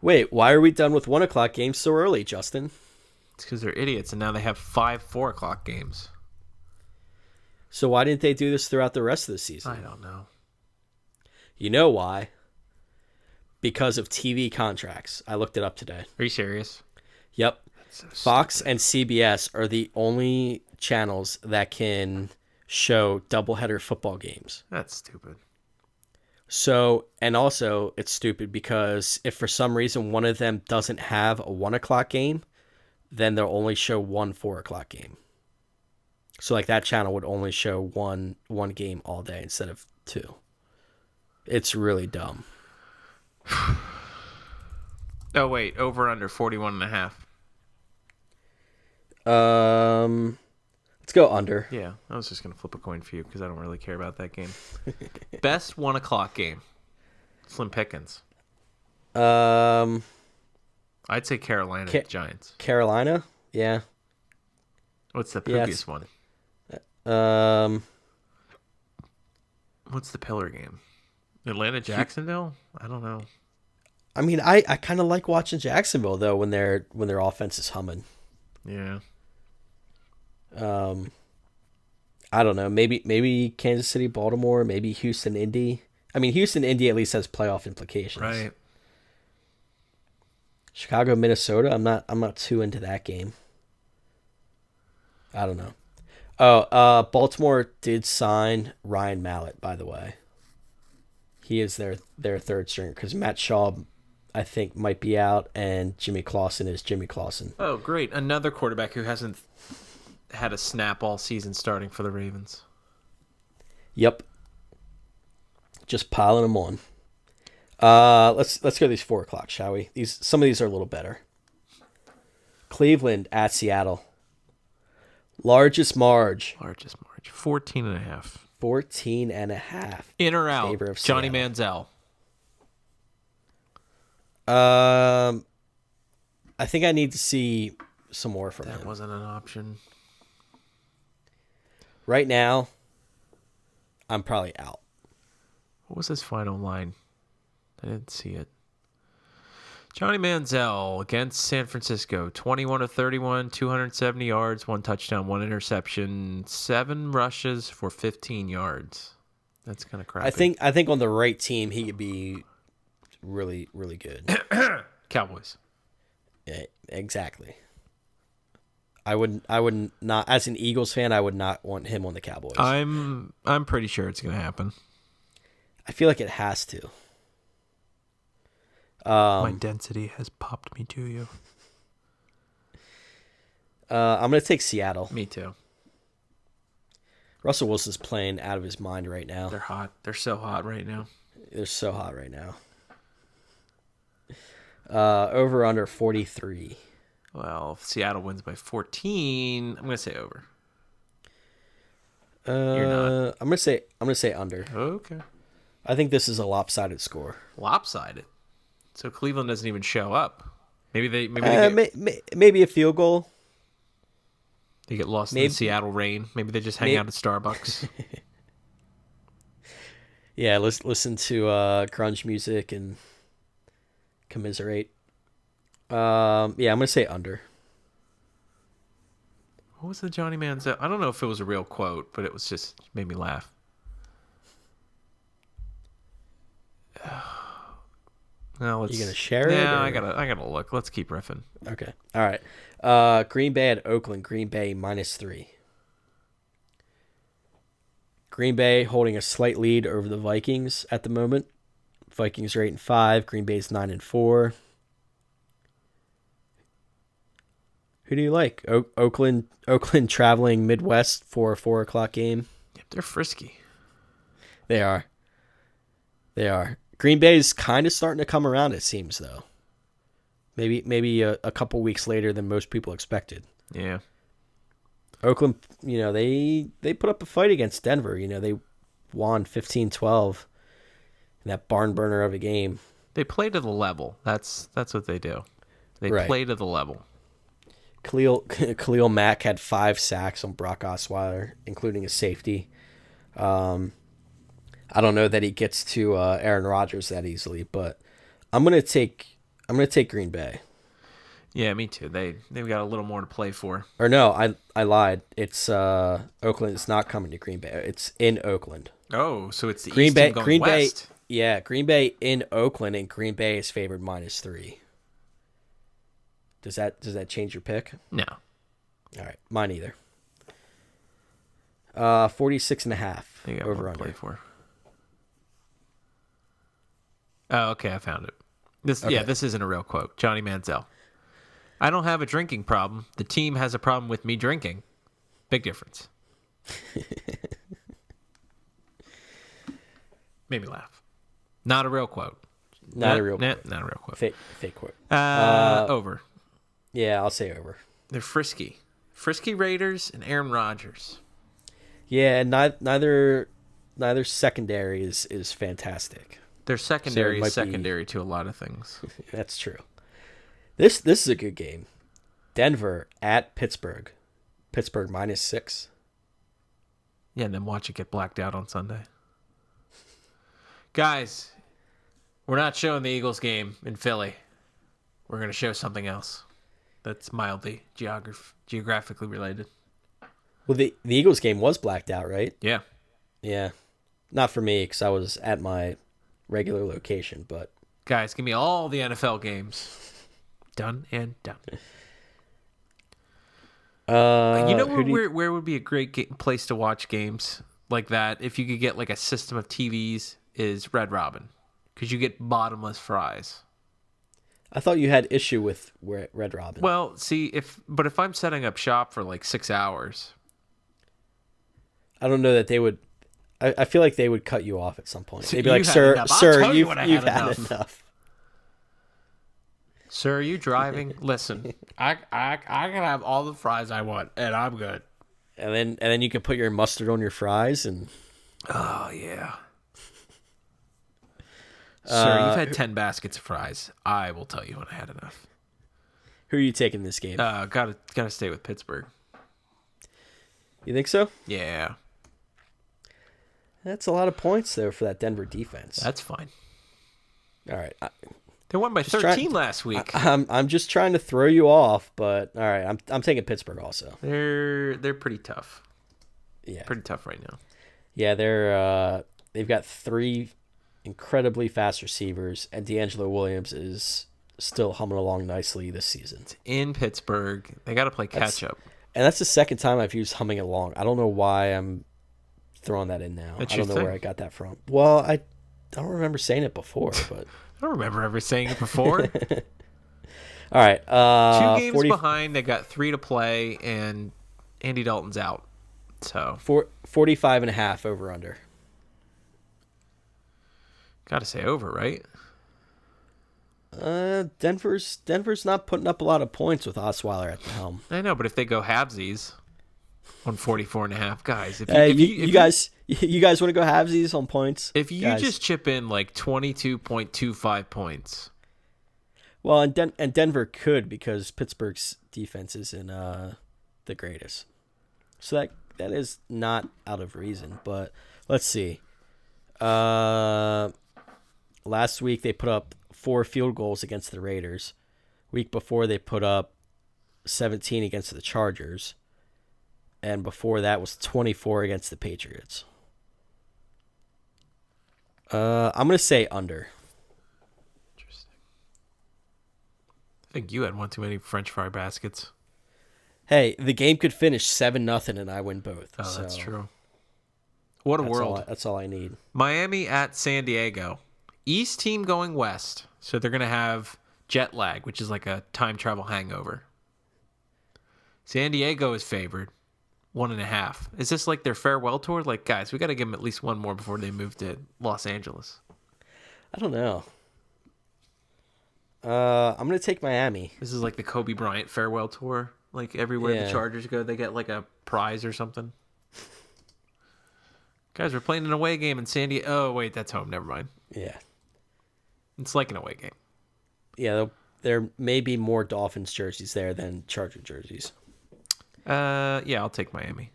Wait, why are we done with 1:00 games so early, Justin? It's because they're idiots, and now they have 5 4:00 games. So why didn't they do this throughout the rest of the season? I don't know. You know why? Because of TV contracts. I looked it up today. Are you serious? Yep. So Fox stupid. and CBS are the only channels that can show doubleheader football games. That's stupid. So, and also it's stupid because if for some reason one of them doesn't have a 1:00 game, then they'll only show one 4:00 game. So like that channel would only show one game all day instead of 2. It's really dumb. Oh, wait. Over under 41.5. Let's go under. Yeah, I was just going to flip a coin for you because I don't really care about that game. Best 1:00 game. Slim Pickens. I'd I'd say Carolina Giants. Carolina? Yeah. What's the previous one? What's the pillar game? Atlanta Jacksonville? I don't know. I mean, I kind of like watching Jacksonville though when their offense is humming. Yeah. I don't know. Maybe Kansas City, Baltimore, maybe Houston, Indy. I mean, Houston, Indy at least has playoff implications. Right. Chicago, Minnesota. I'm not too into that game. I don't know. Oh, Baltimore did sign Ryan Mallett, by the way. He is their third stringer because Matt Shaw, I think, might be out, and Jimmy Clausen is Jimmy Clausen. Oh, great. Another quarterback who hasn't had a snap all season starting for the Ravens. Yep. Just piling them on. Let's go to these 4:00, shall we? Some of these are a little better. Cleveland at Seattle. Largest marge. 14.5. 14.5. In or in out? favor of Johnny Seattle. Manziel. I think I need to see some more from That him. wasn't an option. Right now, I'm probably out. What was his final line? I didn't see it. Johnny Manziel against San Francisco, 21 of 31, 270 yards, 1 touchdown, 1 interception, 7 rushes for 15 yards. That's kind of crappy. I think on the right team he could be really, really good. Cowboys. Yeah, exactly. I would not, as an Eagles fan, I would not want him on the Cowboys. I'm pretty sure it's going to happen. I feel like it has to. My density has popped me to you. I'm going to take Seattle. Me too. Russell Wilson's playing out of his mind right now. They're hot. They're so hot right now. They're so hot right now. Over under 43. Well, if Seattle wins by 14, I'm going to say over. You're not. I'm gonna say under. Okay. I think this is a lopsided score. Lopsided. So Cleveland doesn't even show up. Maybe they get, maybe a field goal. they get lost in the Seattle rain. Maybe they just hang out at Starbucks. Yeah, listen to grunge music and commiserate. Yeah, I'm gonna say under. What was the Johnny Manziel? I don't know if it was a real quote, but it was just made me laugh. Now You gonna share it? Yeah, or- I gotta look. Let's keep riffing. Okay. All right. Green Bay at Oakland. Green Bay -3. Green Bay holding a slight lead over the Vikings at the moment. Vikings are 8-5. Green Bay's 9-4. Who do you like? Oakland traveling Midwest for a 4:00 game. Yep, they're frisky. They are. Green Bay's kind of starting to come around, it seems, though. Maybe a couple weeks later than most people expected. Yeah. Oakland, they put up a fight against Denver. They won 15-12 in that barn burner of a game. They play to the level. That's what they do. They Right. play to the level. Khalil Mack had 5 sacks on Brock Osweiler, including a safety. I don't know that he gets to Aaron Rodgers that easily, but I'm gonna take Green Bay. Yeah, me too. They've got a little more to play for. Or no, I lied. It's Oakland is not coming to Green Bay. It's in Oakland. Oh, so it's the Green East Bay, team going Green west. Bay, yeah, Green Bay in Oakland, and Green Bay is favored -3. Does that change your pick? No. All right, mine either. 46.5 They got over more to under. play for. Oh, okay, I found it. Okay. Yeah, this isn't a real quote. Johnny Manziel. I don't have a drinking problem. The team has a problem with me drinking. Big difference. Made me laugh. Not a real quote. Not a real quote. Not a real quote. Fake quote. Over. Yeah, I'll say over. They're frisky. Frisky Raiders and Aaron Rodgers. Yeah, and neither secondary is fantastic. Their secondary So it is might be- secondary to a lot of things. That's true. This is a good game. Denver at Pittsburgh. Pittsburgh -6. Yeah, and then watch it get blacked out on Sunday. Guys, we're not showing the Eagles game in Philly. We're going to show something else that's mildly geographically related. Well, the Eagles game was blacked out, right? Yeah. Yeah. Not for me because I was at my regular location, but Guys, give me all the NFL games. Done and done. You know where would be a great place to watch games like that if you could get like a system of TVs is Red Robin because you get bottomless fries. I thought you had issue with Red Robin. Well, see, if I'm setting up shop for like 6 hours, I don't know that they would. I feel like they would cut you off at some point. So They'd be you've like, had "Sir, enough. I'll sir, tell you you've when I you've had had enough." enough." sir, are you driving? Listen, I can have all the fries I want, and I'm good. And then you can put your mustard on your fries, and Oh, yeah. Sir, you've had 10 baskets of fries. I will tell you when I had enough. Who are you taking this game? Gotta stay with Pittsburgh. You think so? Yeah. That's a lot of points, though, for that Denver defense. That's fine. All right. They won by 13 last week. I'm just trying to throw you off, but all right. I'm taking Pittsburgh also. They're pretty tough. Yeah. Pretty tough right now. Yeah, they've got 3 incredibly fast receivers, and D'Angelo Williams is still humming along nicely this season. In Pittsburgh, they got to play catch up. And that's the second time I've used humming along. I don't know why I'm throwing that in now. That's I don't know your where I got that from. Well, I don't remember saying it before, but I don't remember ever saying it before. all right. 2 games behind. They got 3 to play, and Andy Dalton's out. So 45.5 over under. Got to say over, right? Denver's not putting up a lot of points with Osweiler at the helm. I know, but if they go halvesies on 44.5, guys, you guys want to go halvesies on points? If you guys, just chip in like 22.25 points. Well, and Denver could, because Pittsburgh's defense isn't the greatest. So that is not out of reason. But let's see. Last week they put up 4 field goals against the Raiders. Week before they put up 17 against the Chargers. And before that was 24 against the Patriots. I'm going to say under. Interesting. I think you had one too many French fry baskets. Hey, the game could finish 7-0 and I win both. Oh, that's true. What a world. That's all I need. Miami at San Diego. East team going west. So they're going to have jet lag, which is like a time travel hangover. San Diego is favored. 1.5. Is this like their farewell tour? Like, guys, we got to give them at least one more before they move to Los Angeles. I don't know. I'm going to take Miami. This is like the Kobe Bryant farewell tour. Like everywhere the Chargers go, they get like a prize or something. Guys, we're playing an away game in San Diego. Oh, wait, that's home. Never mind. Yeah. It's like an away game. Yeah, there may be more Dolphins jerseys there than Charger jerseys. Yeah, I'll take Miami.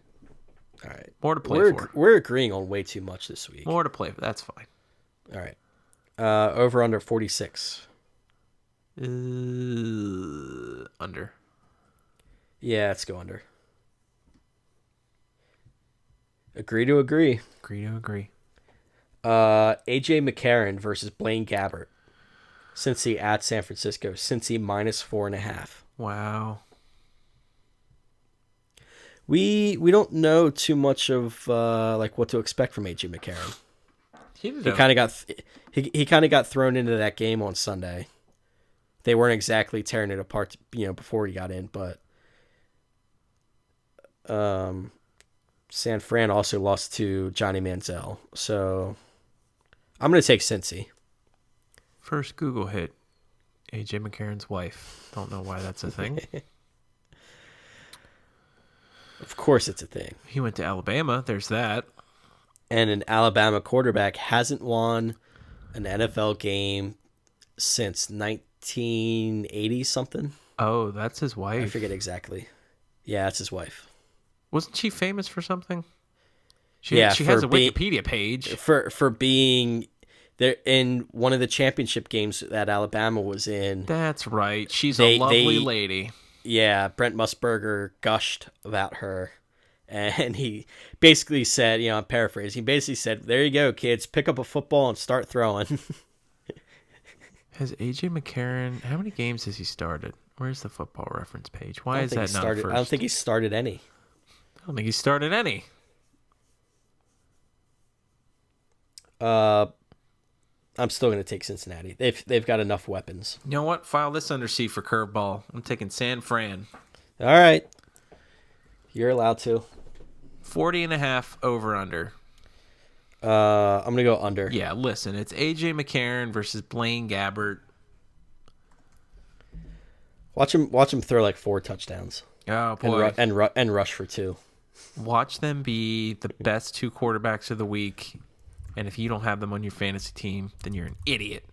All right. More to play for. We're agreeing on way too much this week. More to play for. That's fine. All right. Over under 46. Under. Yeah, let's go under. Agree to agree. Agree to agree. AJ McCarron versus Blaine Gabbert. Cincy at San Francisco. Cincy -4.5. Wow. We don't know too much of like what to expect from AJ McCarron. He kind of got thrown into that game on Sunday. They weren't exactly tearing it apart, before he got in, but San Fran also lost to Johnny Manziel. So I'm going to take Cincy. First Google hit, AJ McCarron's wife. Don't know why that's a thing. Of course it's a thing. He went to Alabama. There's that. And an Alabama quarterback hasn't won an NFL game since 1980 something. Oh, that's his wife. I forget exactly. Yeah, that's his wife. Wasn't she famous for something? She has a Wikipedia page. For being there in one of the championship games that Alabama was in. That's right. She's a lovely lady. Yeah, Brent Musburger gushed about her. And he basically said, I'm paraphrasing, he basically said, there you go, kids, pick up a football and start throwing. Has AJ McCarron, how many games has he started? Where's the Football Reference page? Why is that not first? I don't think he started any. I don't think he started any. I'm still going to take Cincinnati. They've got enough weapons. You know what? File this under C for curveball. I'm taking San Fran. All right. You're allowed to. 40.5 over under. I'm going to go under. Yeah, listen. It's AJ McCarron versus Blaine Gabbert. Watch him throw like 4 touchdowns. Oh, boy. And rush for 2. Watch them be the best 2 quarterbacks of the week, and if you don't have them on your fantasy team, then you're an idiot.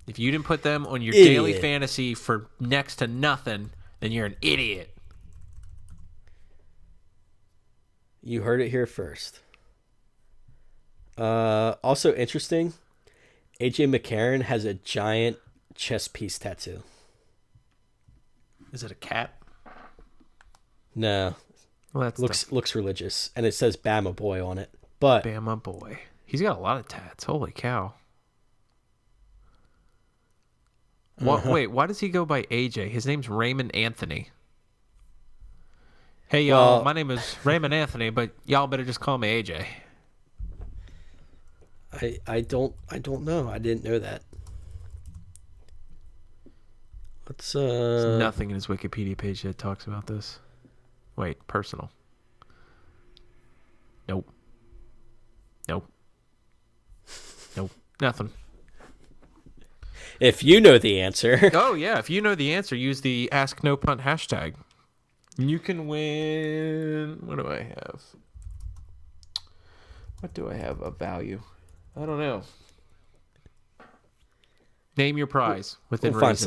If you didn't put them on your daily fantasy for next to nothing, then you're an idiot. You heard it here first. Also interesting, AJ McCarron has a giant chest piece tattoo. Is it a cat? No. Well, that looks religious, and it says Bama Boy on it. But Bama Boy. He's got a lot of tats. Holy cow. What? Wait, why does he go by AJ? His name's Raymond Anthony. Hey, y'all, my name is Raymond Anthony, but y'all better just call me AJ. I don't know. I didn't know that. Let's There's nothing in his Wikipedia page that talks about this. Wait, personal. Nope. Nothing. If you know the answer. Oh, yeah. If you know the answer, use the Ask No Punt hashtag. You can win. What do I have? What do I have of value? I don't know. Name your prize within reason. Find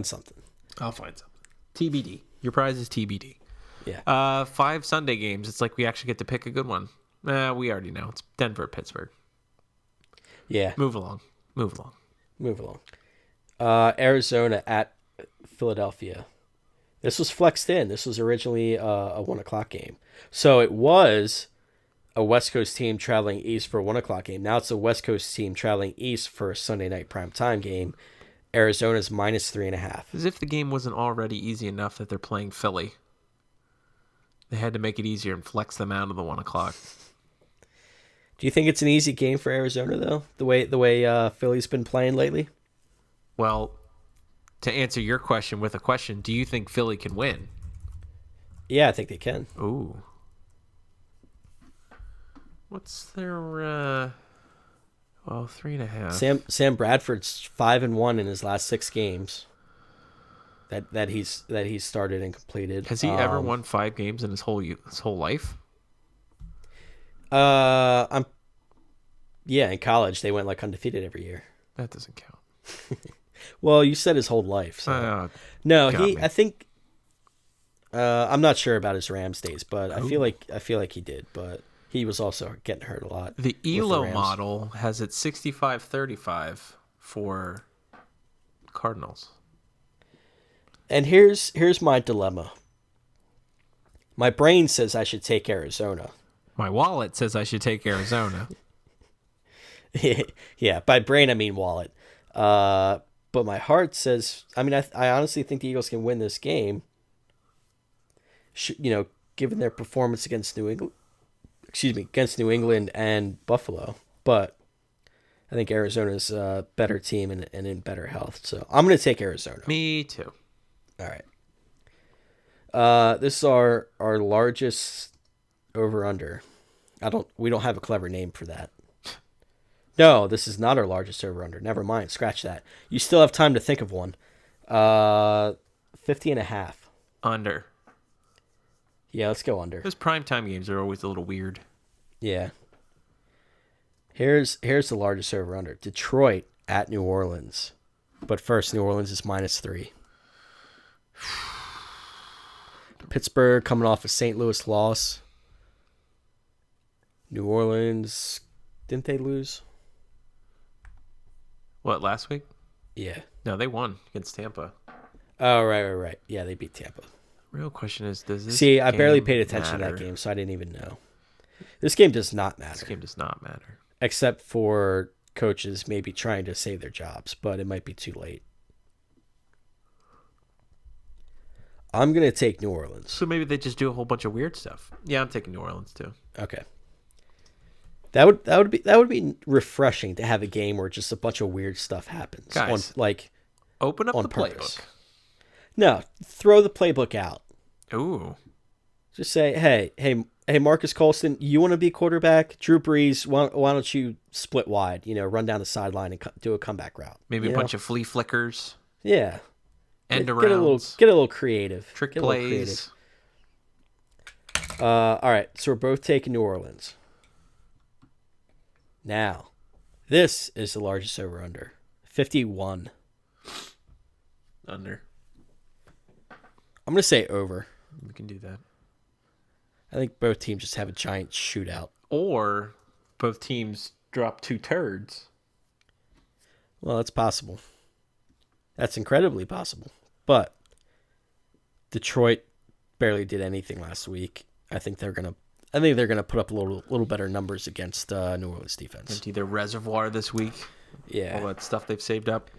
something. I'll find something. TBD. Your prize is TBD. Yeah. 5 Sunday games. It's like we actually get to pick a good one. We already know. It's Denver, Pittsburgh. Yeah. Move along. Arizona at Philadelphia. This was flexed in. This was originally a 1:00 game. So it was a West Coast team traveling east for a 1:00 game. Now it's a West Coast team traveling east for a Sunday night primetime game. Arizona's -3.5. As if the game wasn't already easy enough that they're playing Philly. They had to make it easier and flex them out of the 1:00. Do you think it's an easy game for Arizona though? The way Philly's been playing lately? Well, to answer your question with a question, do you think Philly can win? Yeah, I think they can. Ooh. What's their 3.5. Sam Bradford's 5-1 in his last 6 games. That he's started and completed. Has he ever won 5 games in his whole life? In college they went like undefeated every year. That doesn't count. Well, you said his whole life. So. No, I think. I'm not sure about his Rams days, but I feel like he did. But he was also getting hurt a lot. The ELO model has it 65-35 for Cardinals. And here's my dilemma. My brain says I should take Arizona. My wallet says I should take Arizona. Yeah, by brain I mean wallet. But my heart says, I honestly think the Eagles can win this game. Given their performance against New England and Buffalo. But I think Arizona's a better team and in better health. So I'm going to take Arizona. Me too. All right. This is our largest over-under. We don't have a clever name for that. No, this is not our largest over-under. Never mind. Scratch that. You still have time to think of one. 50.5. Under. Yeah, let's go under. Those primetime games are always a little weird. Yeah. Here's the largest over-under. Detroit at New Orleans. But first, New Orleans is -3. Pittsburgh coming off a St. Louis loss. New Orleans, didn't they lose? What, last week? Yeah. No, they won against Tampa. Oh, right. Yeah, they beat Tampa. Real question is, does this See, I barely paid matter? attention to that game, so I didn't even know. This game does not matter. This game does not matter. Except for coaches maybe trying to save their jobs, but it might be too late. I'm going to take New Orleans. So maybe they just do a whole bunch of weird stuff. Yeah, I'm taking New Orleans too. Okay. That would be refreshing to have a game where just a bunch of weird stuff happens. Guys, open up the playbook. No, throw the playbook out. Ooh. Just say, hey, Marcus Colston, you want to be quarterback? Drew Brees, why don't you split wide? Run down the sideline and do a comeback route. Maybe a bunch of flea flickers. Yeah. End arounds. Get a little creative. Trick plays. All right, so we're both taking New Orleans. Now, this is the largest over-under. 51. Under. I'm going to say over. We can do that. I think both teams just have a giant shootout. Or both teams drop 2 turds. Well, that's possible. That's incredibly possible. But Detroit barely did anything last week. I think they're gonna put up a little better numbers against New Orleans defense. Empty their reservoir this week. Yeah, All that stuff they've saved up.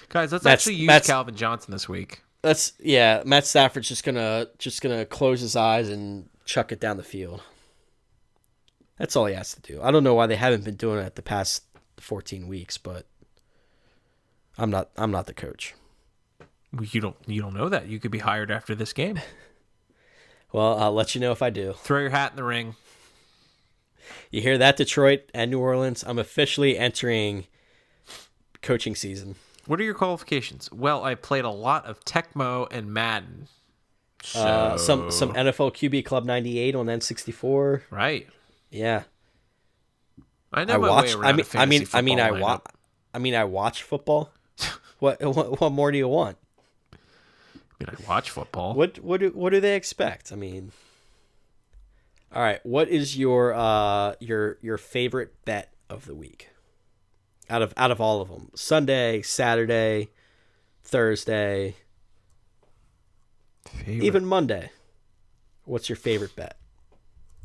Guys, let's actually use Calvin Johnson this week. Matt Stafford's just gonna close his eyes and chuck it down the field. That's all he has to do. I don't know why they haven't been doing it the past 14 weeks, but I'm not the coach. You don't know that. You could be hired after this game. Well, I'll let you know if I do. Throw your hat in the ring. You hear that, Detroit and New Orleans? I'm officially entering coaching season. What are your qualifications? Well, I played a lot of Tecmo and Madden. So... Some NFL QB Club 98 on N64. Right. Yeah. I know my way around a fantasy football lineup. I watch football. What more do you want? I watch football. What do they expect? I mean, all right. What is your favorite bet of the week? Out of all of them, Sunday, Saturday, Thursday, even Monday. What's your favorite bet?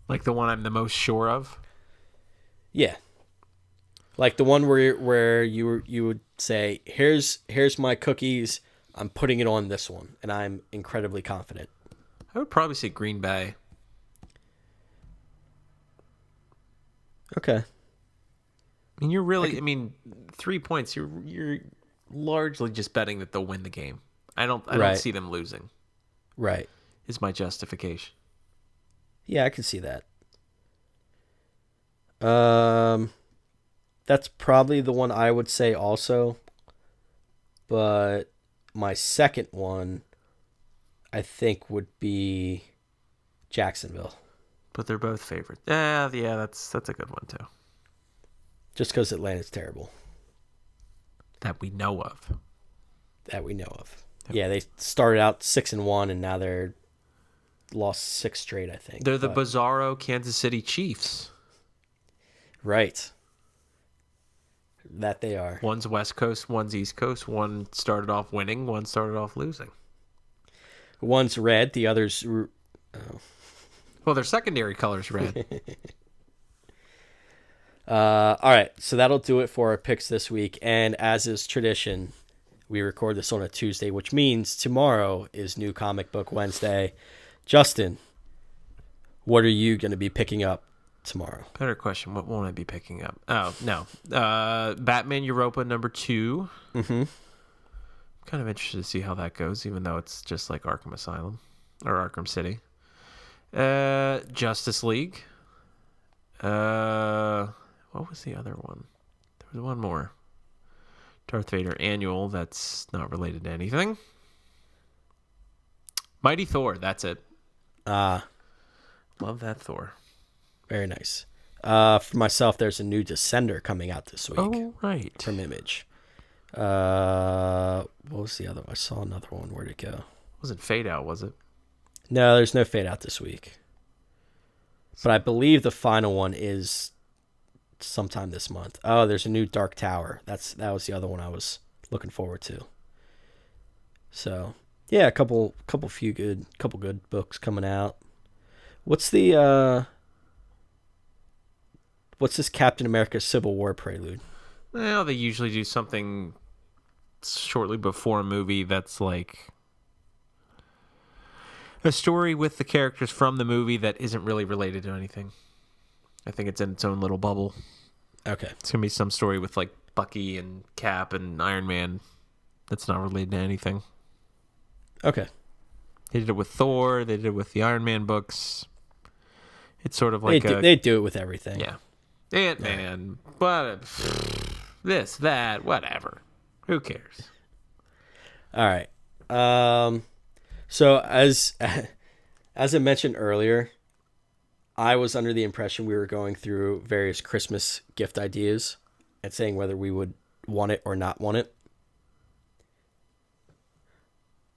Like the one I'm the most sure of? Yeah. Like the one where you would say, here's my cookies. I'm putting it on this one, and I'm incredibly confident. I would probably say Green Bay. Okay. You're really, 3 points. You're largely just betting that they'll win the game. I don't see them losing. Right. Is my justification. Yeah, I can see that. That's probably the one I would say also. But my second one, I think, would be Jacksonville. But they're both favorites. Yeah, that's a good one too. Just because Atlanta's terrible. That we know of. Yep. Yeah, they started out 6-1, and now they're lost 6 straight, I think. They're the bizarro Kansas City Chiefs. Right. That they are. One's West Coast, one's East Coast. One started off winning, one started off losing. One's red, the other's... Well, their secondary color's red. All right, so that'll do it for our picks this week. And as is tradition, we record this on a Tuesday, which means tomorrow is New Comic Book Wednesday. Justin, what are you going to be picking up tomorrow? Better question. What won't I be picking up? Oh, no. Batman Europa #2. Mm-hmm. Kind of interested to see how that goes, even though it's just like Arkham Asylum or Arkham City. Justice League. What was the other one? There was one more. Darth Vader Annual. That's not related to anything. Mighty Thor. That's it. Love that Thor. Very nice. For myself, there's a new Descender coming out this week. Oh, right. From Image. What was the other one? I saw another one. Where'd it go? Wasn't Fade Out, was it? No, there's no Fade Out this week. But I believe the final one is sometime this month. Oh, there's a new Dark Tower. That was the other one I was looking forward to. So, yeah, a couple good books coming out. What's this Captain America Civil War prelude? Well, they usually do something shortly before a movie that's like a story with the characters from the movie that isn't really related to anything. I think it's in its own little bubble. Okay. It's going to be some story with like Bucky and Cap and Iron Man that's not related to anything. Okay. They did it with Thor. They did it with the Iron Man books. It's sort of like they do it with everything. Yeah. Ant-Man, but this, that, whatever. Who cares? All right. So as As I mentioned earlier, I was under the impression we were going through various Christmas gift ideas and saying whether we would want it or not want it.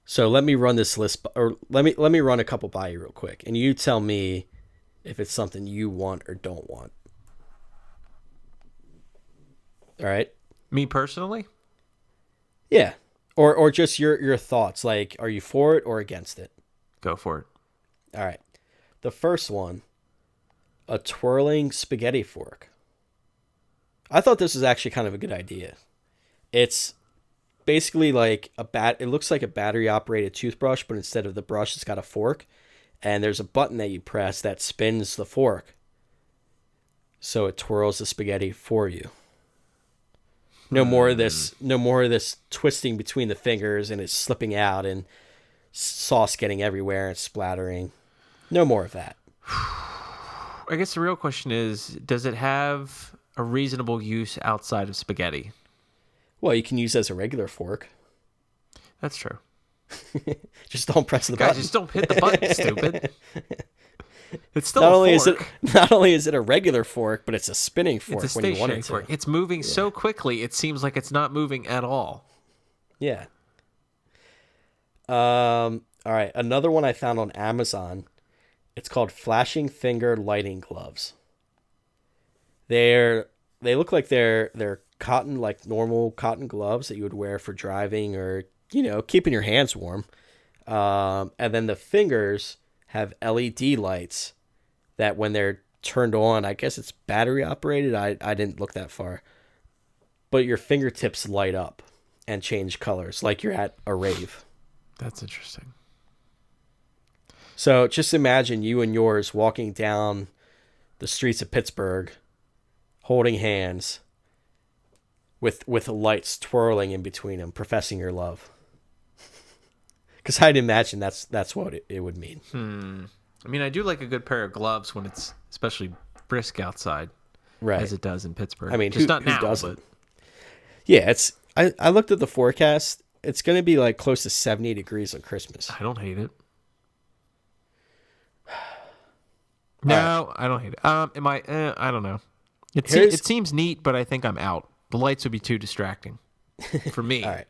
So let me run this list, or let me run a couple by you real quick, and you tell me if it's something you want or don't want. All right? Me personally? Yeah. Or just your thoughts. Like, are you for it or against it? Go for it. All right. The first one, a twirling spaghetti fork. I thought this was actually kind of a good idea. It's basically like it looks like a battery operated toothbrush, but instead of the brush, it's got a fork, and there's a button that you press that spins the fork. So it twirls the spaghetti for you. No more of this twisting between the fingers and it's slipping out and sauce getting everywhere and splattering. No more of that. I guess the real question is, does it have a reasonable use outside of spaghetti? Well, you can use it as a regular fork. That's true. Just don't press the Guys, button. just don't hit the button, stupid. It's still Not a only fork. not only is it a regular fork, but it's a spinning fork It's a when you want stationary it to. fork. It's moving so quickly, it seems like it's not moving at all. Yeah. All right. Another one I found on Amazon. It's called flashing finger lighting gloves. They look like they're cotton, like normal cotton gloves that you would wear for driving or keeping your hands warm. And then the fingers have LED lights that when they're turned on, I guess it's battery operated. I didn't look that far, but your fingertips light up and change colors like you're at a rave. That's interesting. So just imagine you and yours walking down the streets of Pittsburgh, holding hands, with lights twirling in between them, professing your love. Because I'd imagine that's what it would mean. I mean, I do like a good pair of gloves when it's especially brisk outside, Right. as it does in Pittsburgh. I mean, just who not now, doesn't? but Yeah, I looked at the forecast. It's going to be like close to 70 degrees on Christmas. I don't hate it. No, I don't hate it. Am I? I don't know. It seems neat, but I think I'm out. The lights would be too distracting for me. All right.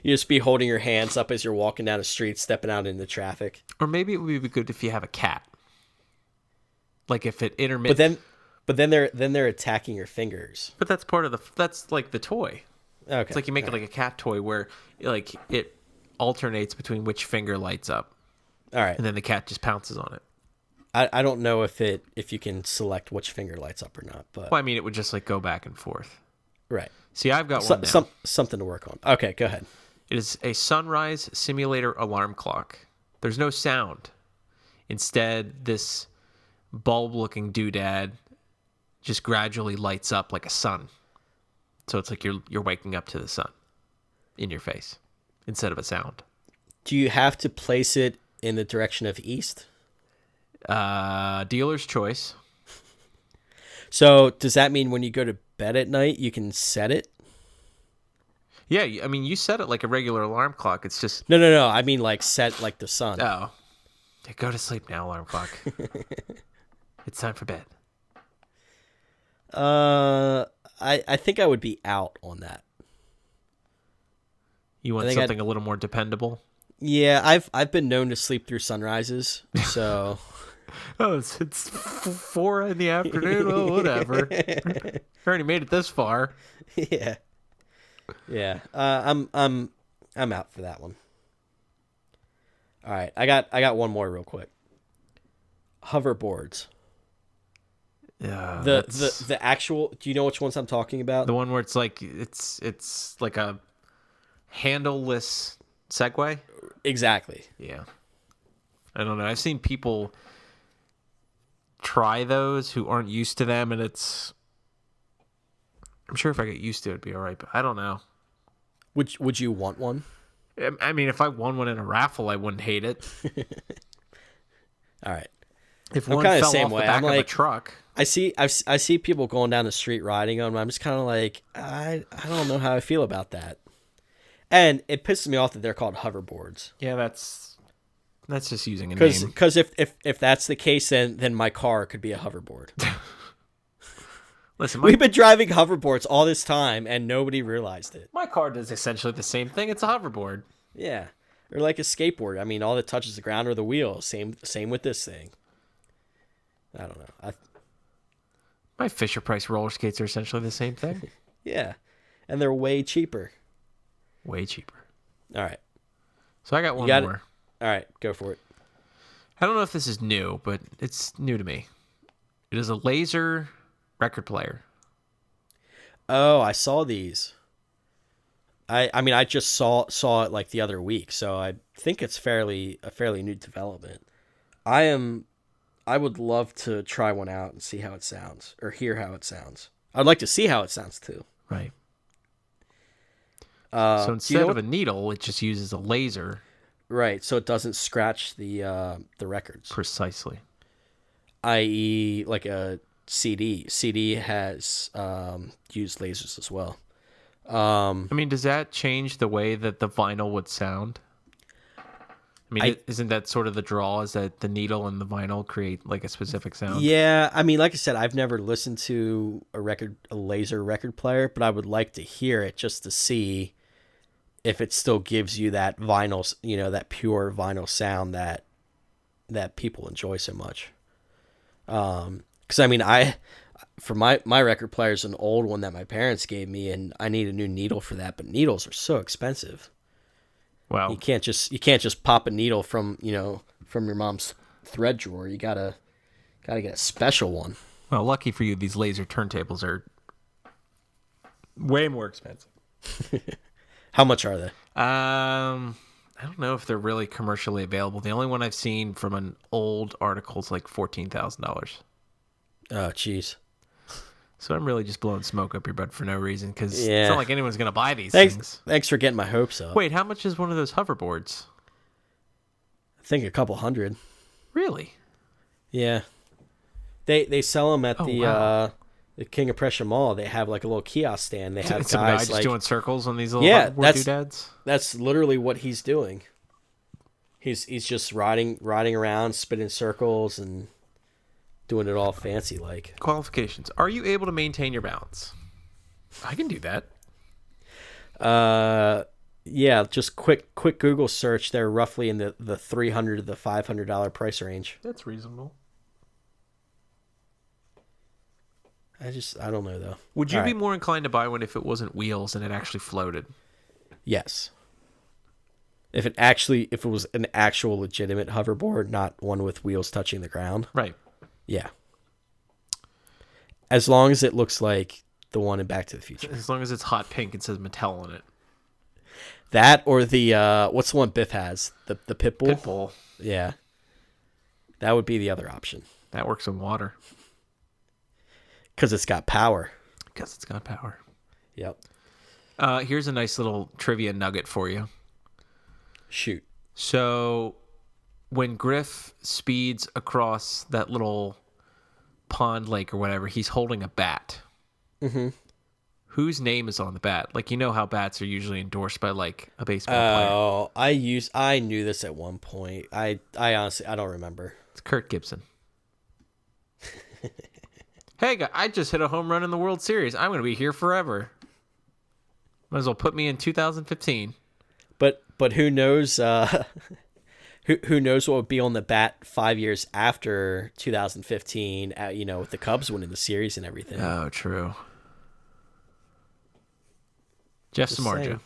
You just be holding your hands up as you're walking down the street, stepping out into traffic. Or maybe it would be good if you have a cat. Like if it intermits. But then they're attacking your fingers. But that's part of that's like the toy. Okay. It's like you make it like a cat toy where like it alternates between which finger lights up. All right. And then the cat just pounces on it. I don't know if you can select which finger lights up or not, but Well, I mean, it would just like go back and forth. right. See, I've got one now. Something to work on. Okay, go ahead. It is a sunrise simulator alarm clock. There's no sound. Instead, this bulb-looking doodad just gradually lights up like a sun. So it's like you're waking up to the sun in your face instead of a sound. Do you have to place it in the direction of east? Dealer's choice. So does that mean when you go to bed at night, you can set it? Yeah, I mean, you set it like a regular alarm clock. It's just... No. I mean like set like the sun. Oh. Yeah, go to sleep now, alarm clock. It's time for bed. I think I would be out on that. You want something a little more dependable? Yeah, I've been known to sleep through sunrises, so... Oh, it's 4 in the afternoon. Oh, whatever. I already made it this far. Yeah. I'm out for that one. All right, I got one more real quick. Hoverboards. Yeah. The actual. Do you know which ones I'm talking about? The one where it's like a handleless Segway. Exactly. Yeah. I don't know. I've seen people try those who aren't used to them, and it's... I'm sure if I get used to it, it'd be all right, but I don't know. Would you want one? I mean, if I won one in a raffle, I wouldn't hate it. All right. If I'm one kinda fell same off way. the back I'm of a like- truck... I see people going down the street riding them. I'm just kind of like, I don't know how I feel about that. And it pisses me off that they're called hoverboards. Yeah, that's That's just using a name. Because if that's the case, then my car could be a hoverboard. Listen, We've been driving hoverboards all this time, and nobody realized it. my car does essentially the same thing. It's a hoverboard. Yeah, or like a skateboard. I mean, all that touches the ground are the wheels. Same with this thing. I don't know. My Fisher Price roller skates are essentially the same thing. Yeah, and they're way cheaper. Way cheaper. All right. So I got one got more. All right, go for it. I don't know if this is new, but it's new to me. It is a laser record player. Oh, I saw these. I mean, I just saw it like the other week, so I think it's a fairly new development. I would love to try one out and see how it sounds, or hear how it sounds. I'd like to see how it sounds too. Right. So instead of a needle, it just uses a laser. Right, so it doesn't scratch the records. Precisely. I.e., like a CD. CD has used lasers as well. I mean, does that change the way that the vinyl would sound? I mean, isn't that sort of the draw, is that the needle and the vinyl create like a specific sound? Yeah, I mean, like I said, I've never listened to a laser record player, but I would like to hear it just to see if it still gives you that vinyl, that pure vinyl sound that people enjoy so much. Because I mean, for my record player is an old one that my parents gave me, and I need a new needle for that. But needles are so expensive. Wow. You can't just pop a needle from your mom's thread drawer. You gotta get a special one. Well, lucky for you, these laser turntables are way more expensive. How much are they? I don't know if they're really commercially available. The only one I've seen from an old article is like $14,000. Oh, jeez. So I'm really just blowing smoke up your butt for no reason, because it's not like anyone's going to buy these Thanks, things. Thanks for getting my hopes up. Wait, how much is one of those hoverboards? I think a couple hundred. Really? Yeah. They sell them at wow. The King of Prussia Mall. They have like a little kiosk stand. They have Some guys guy just like doing circles on these little hoverboard doodads? That's literally what he's doing. He's just riding around, spinning circles, and doing it all fancy like. Qualifications. Are you able to maintain your balance? I can do that. Yeah, just quick Google search. They're roughly in the $300 to the $500 price range. That's reasonable. I don't know though. Would you be more inclined to buy one if it wasn't wheels and it actually floated? Yes. If it was an actual legitimate hoverboard, not one with wheels touching the ground. Right. Yeah. As long as it looks like the one in Back to the Future. As long as it's hot pink and says Mattel on it. That or the what's the one Biff has? The Pitbull? Pitbull. Yeah. That would be the other option. That works in water. Because it's got power. Because it's got power. Yep. Here's a nice little trivia nugget for you. Shoot. So when Griff speeds across that little pond lake or whatever, he's holding a bat. Mm-hmm. Whose name is on the bat? Like, you know how bats are usually endorsed by like a baseball player. Oh, I knew this at one point. I honestly, I don't remember. It's Kirk Gibson. Hey, I just hit a home run in the World Series. I'm going to be here forever. Might as well put me in 2015. But who knows? Who knows what would be on the bat 5 years after 2015? With the Cubs winning the series and everything. Oh, true. Jeff Samardzija.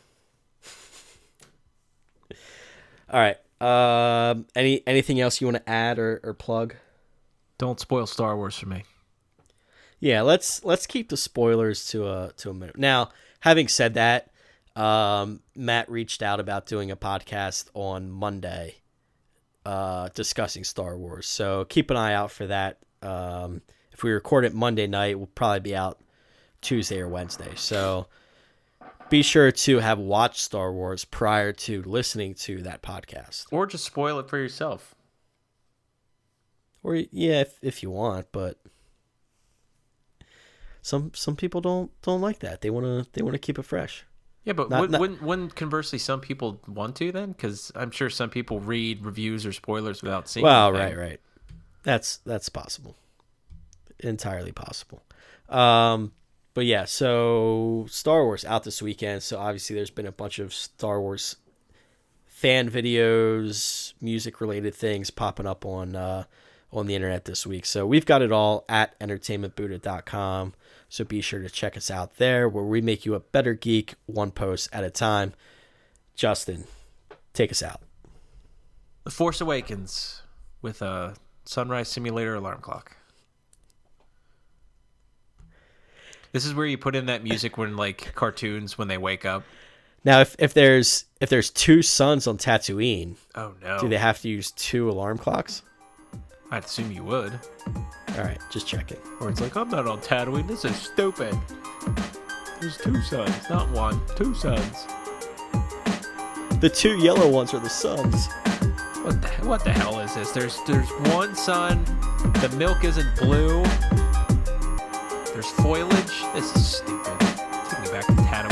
All right. Anything else you want to add or plug? Don't spoil Star Wars for me. Yeah, let's keep the spoilers to a minute. Now, having said that, Matt reached out about doing a podcast on Monday, discussing Star Wars. So keep an eye out for that. If we record it Monday night, we'll probably be out Tuesday or Wednesday. So be sure to have watched Star Wars prior to listening to that podcast. Or just spoil it for yourself. Or yeah, if you want, but some people don't like that. They want to keep it fresh. Yeah, but Not, not wouldn't conversely some people want to then? Because I'm sure some people read reviews or spoilers without seeing. well, anything. right. That's possible, entirely possible. But yeah, so Star Wars out this weekend. So obviously, there's been a bunch of Star Wars fan videos, music related things popping up on the internet this week. So we've got it all at entertainmentbuddha.com. So be sure to check us out there, where we make you a better geek one post at a time. Justin, take us out. The Force Awakens with a sunrise simulator alarm clock. This is where you put in that music when like cartoons when they wake up. Now, if there's two suns on Tatooine, Oh no! do they have to use two alarm clocks? I'd assume you would. All right, just checking. Or it's like, I'm not on Tatooine. This is stupid. There's two suns, not one. Two suns. The two yellow ones are the suns. What the hell is this? There's one sun. The milk isn't blue. There's foliage. This is stupid. Take me back to Tatooine.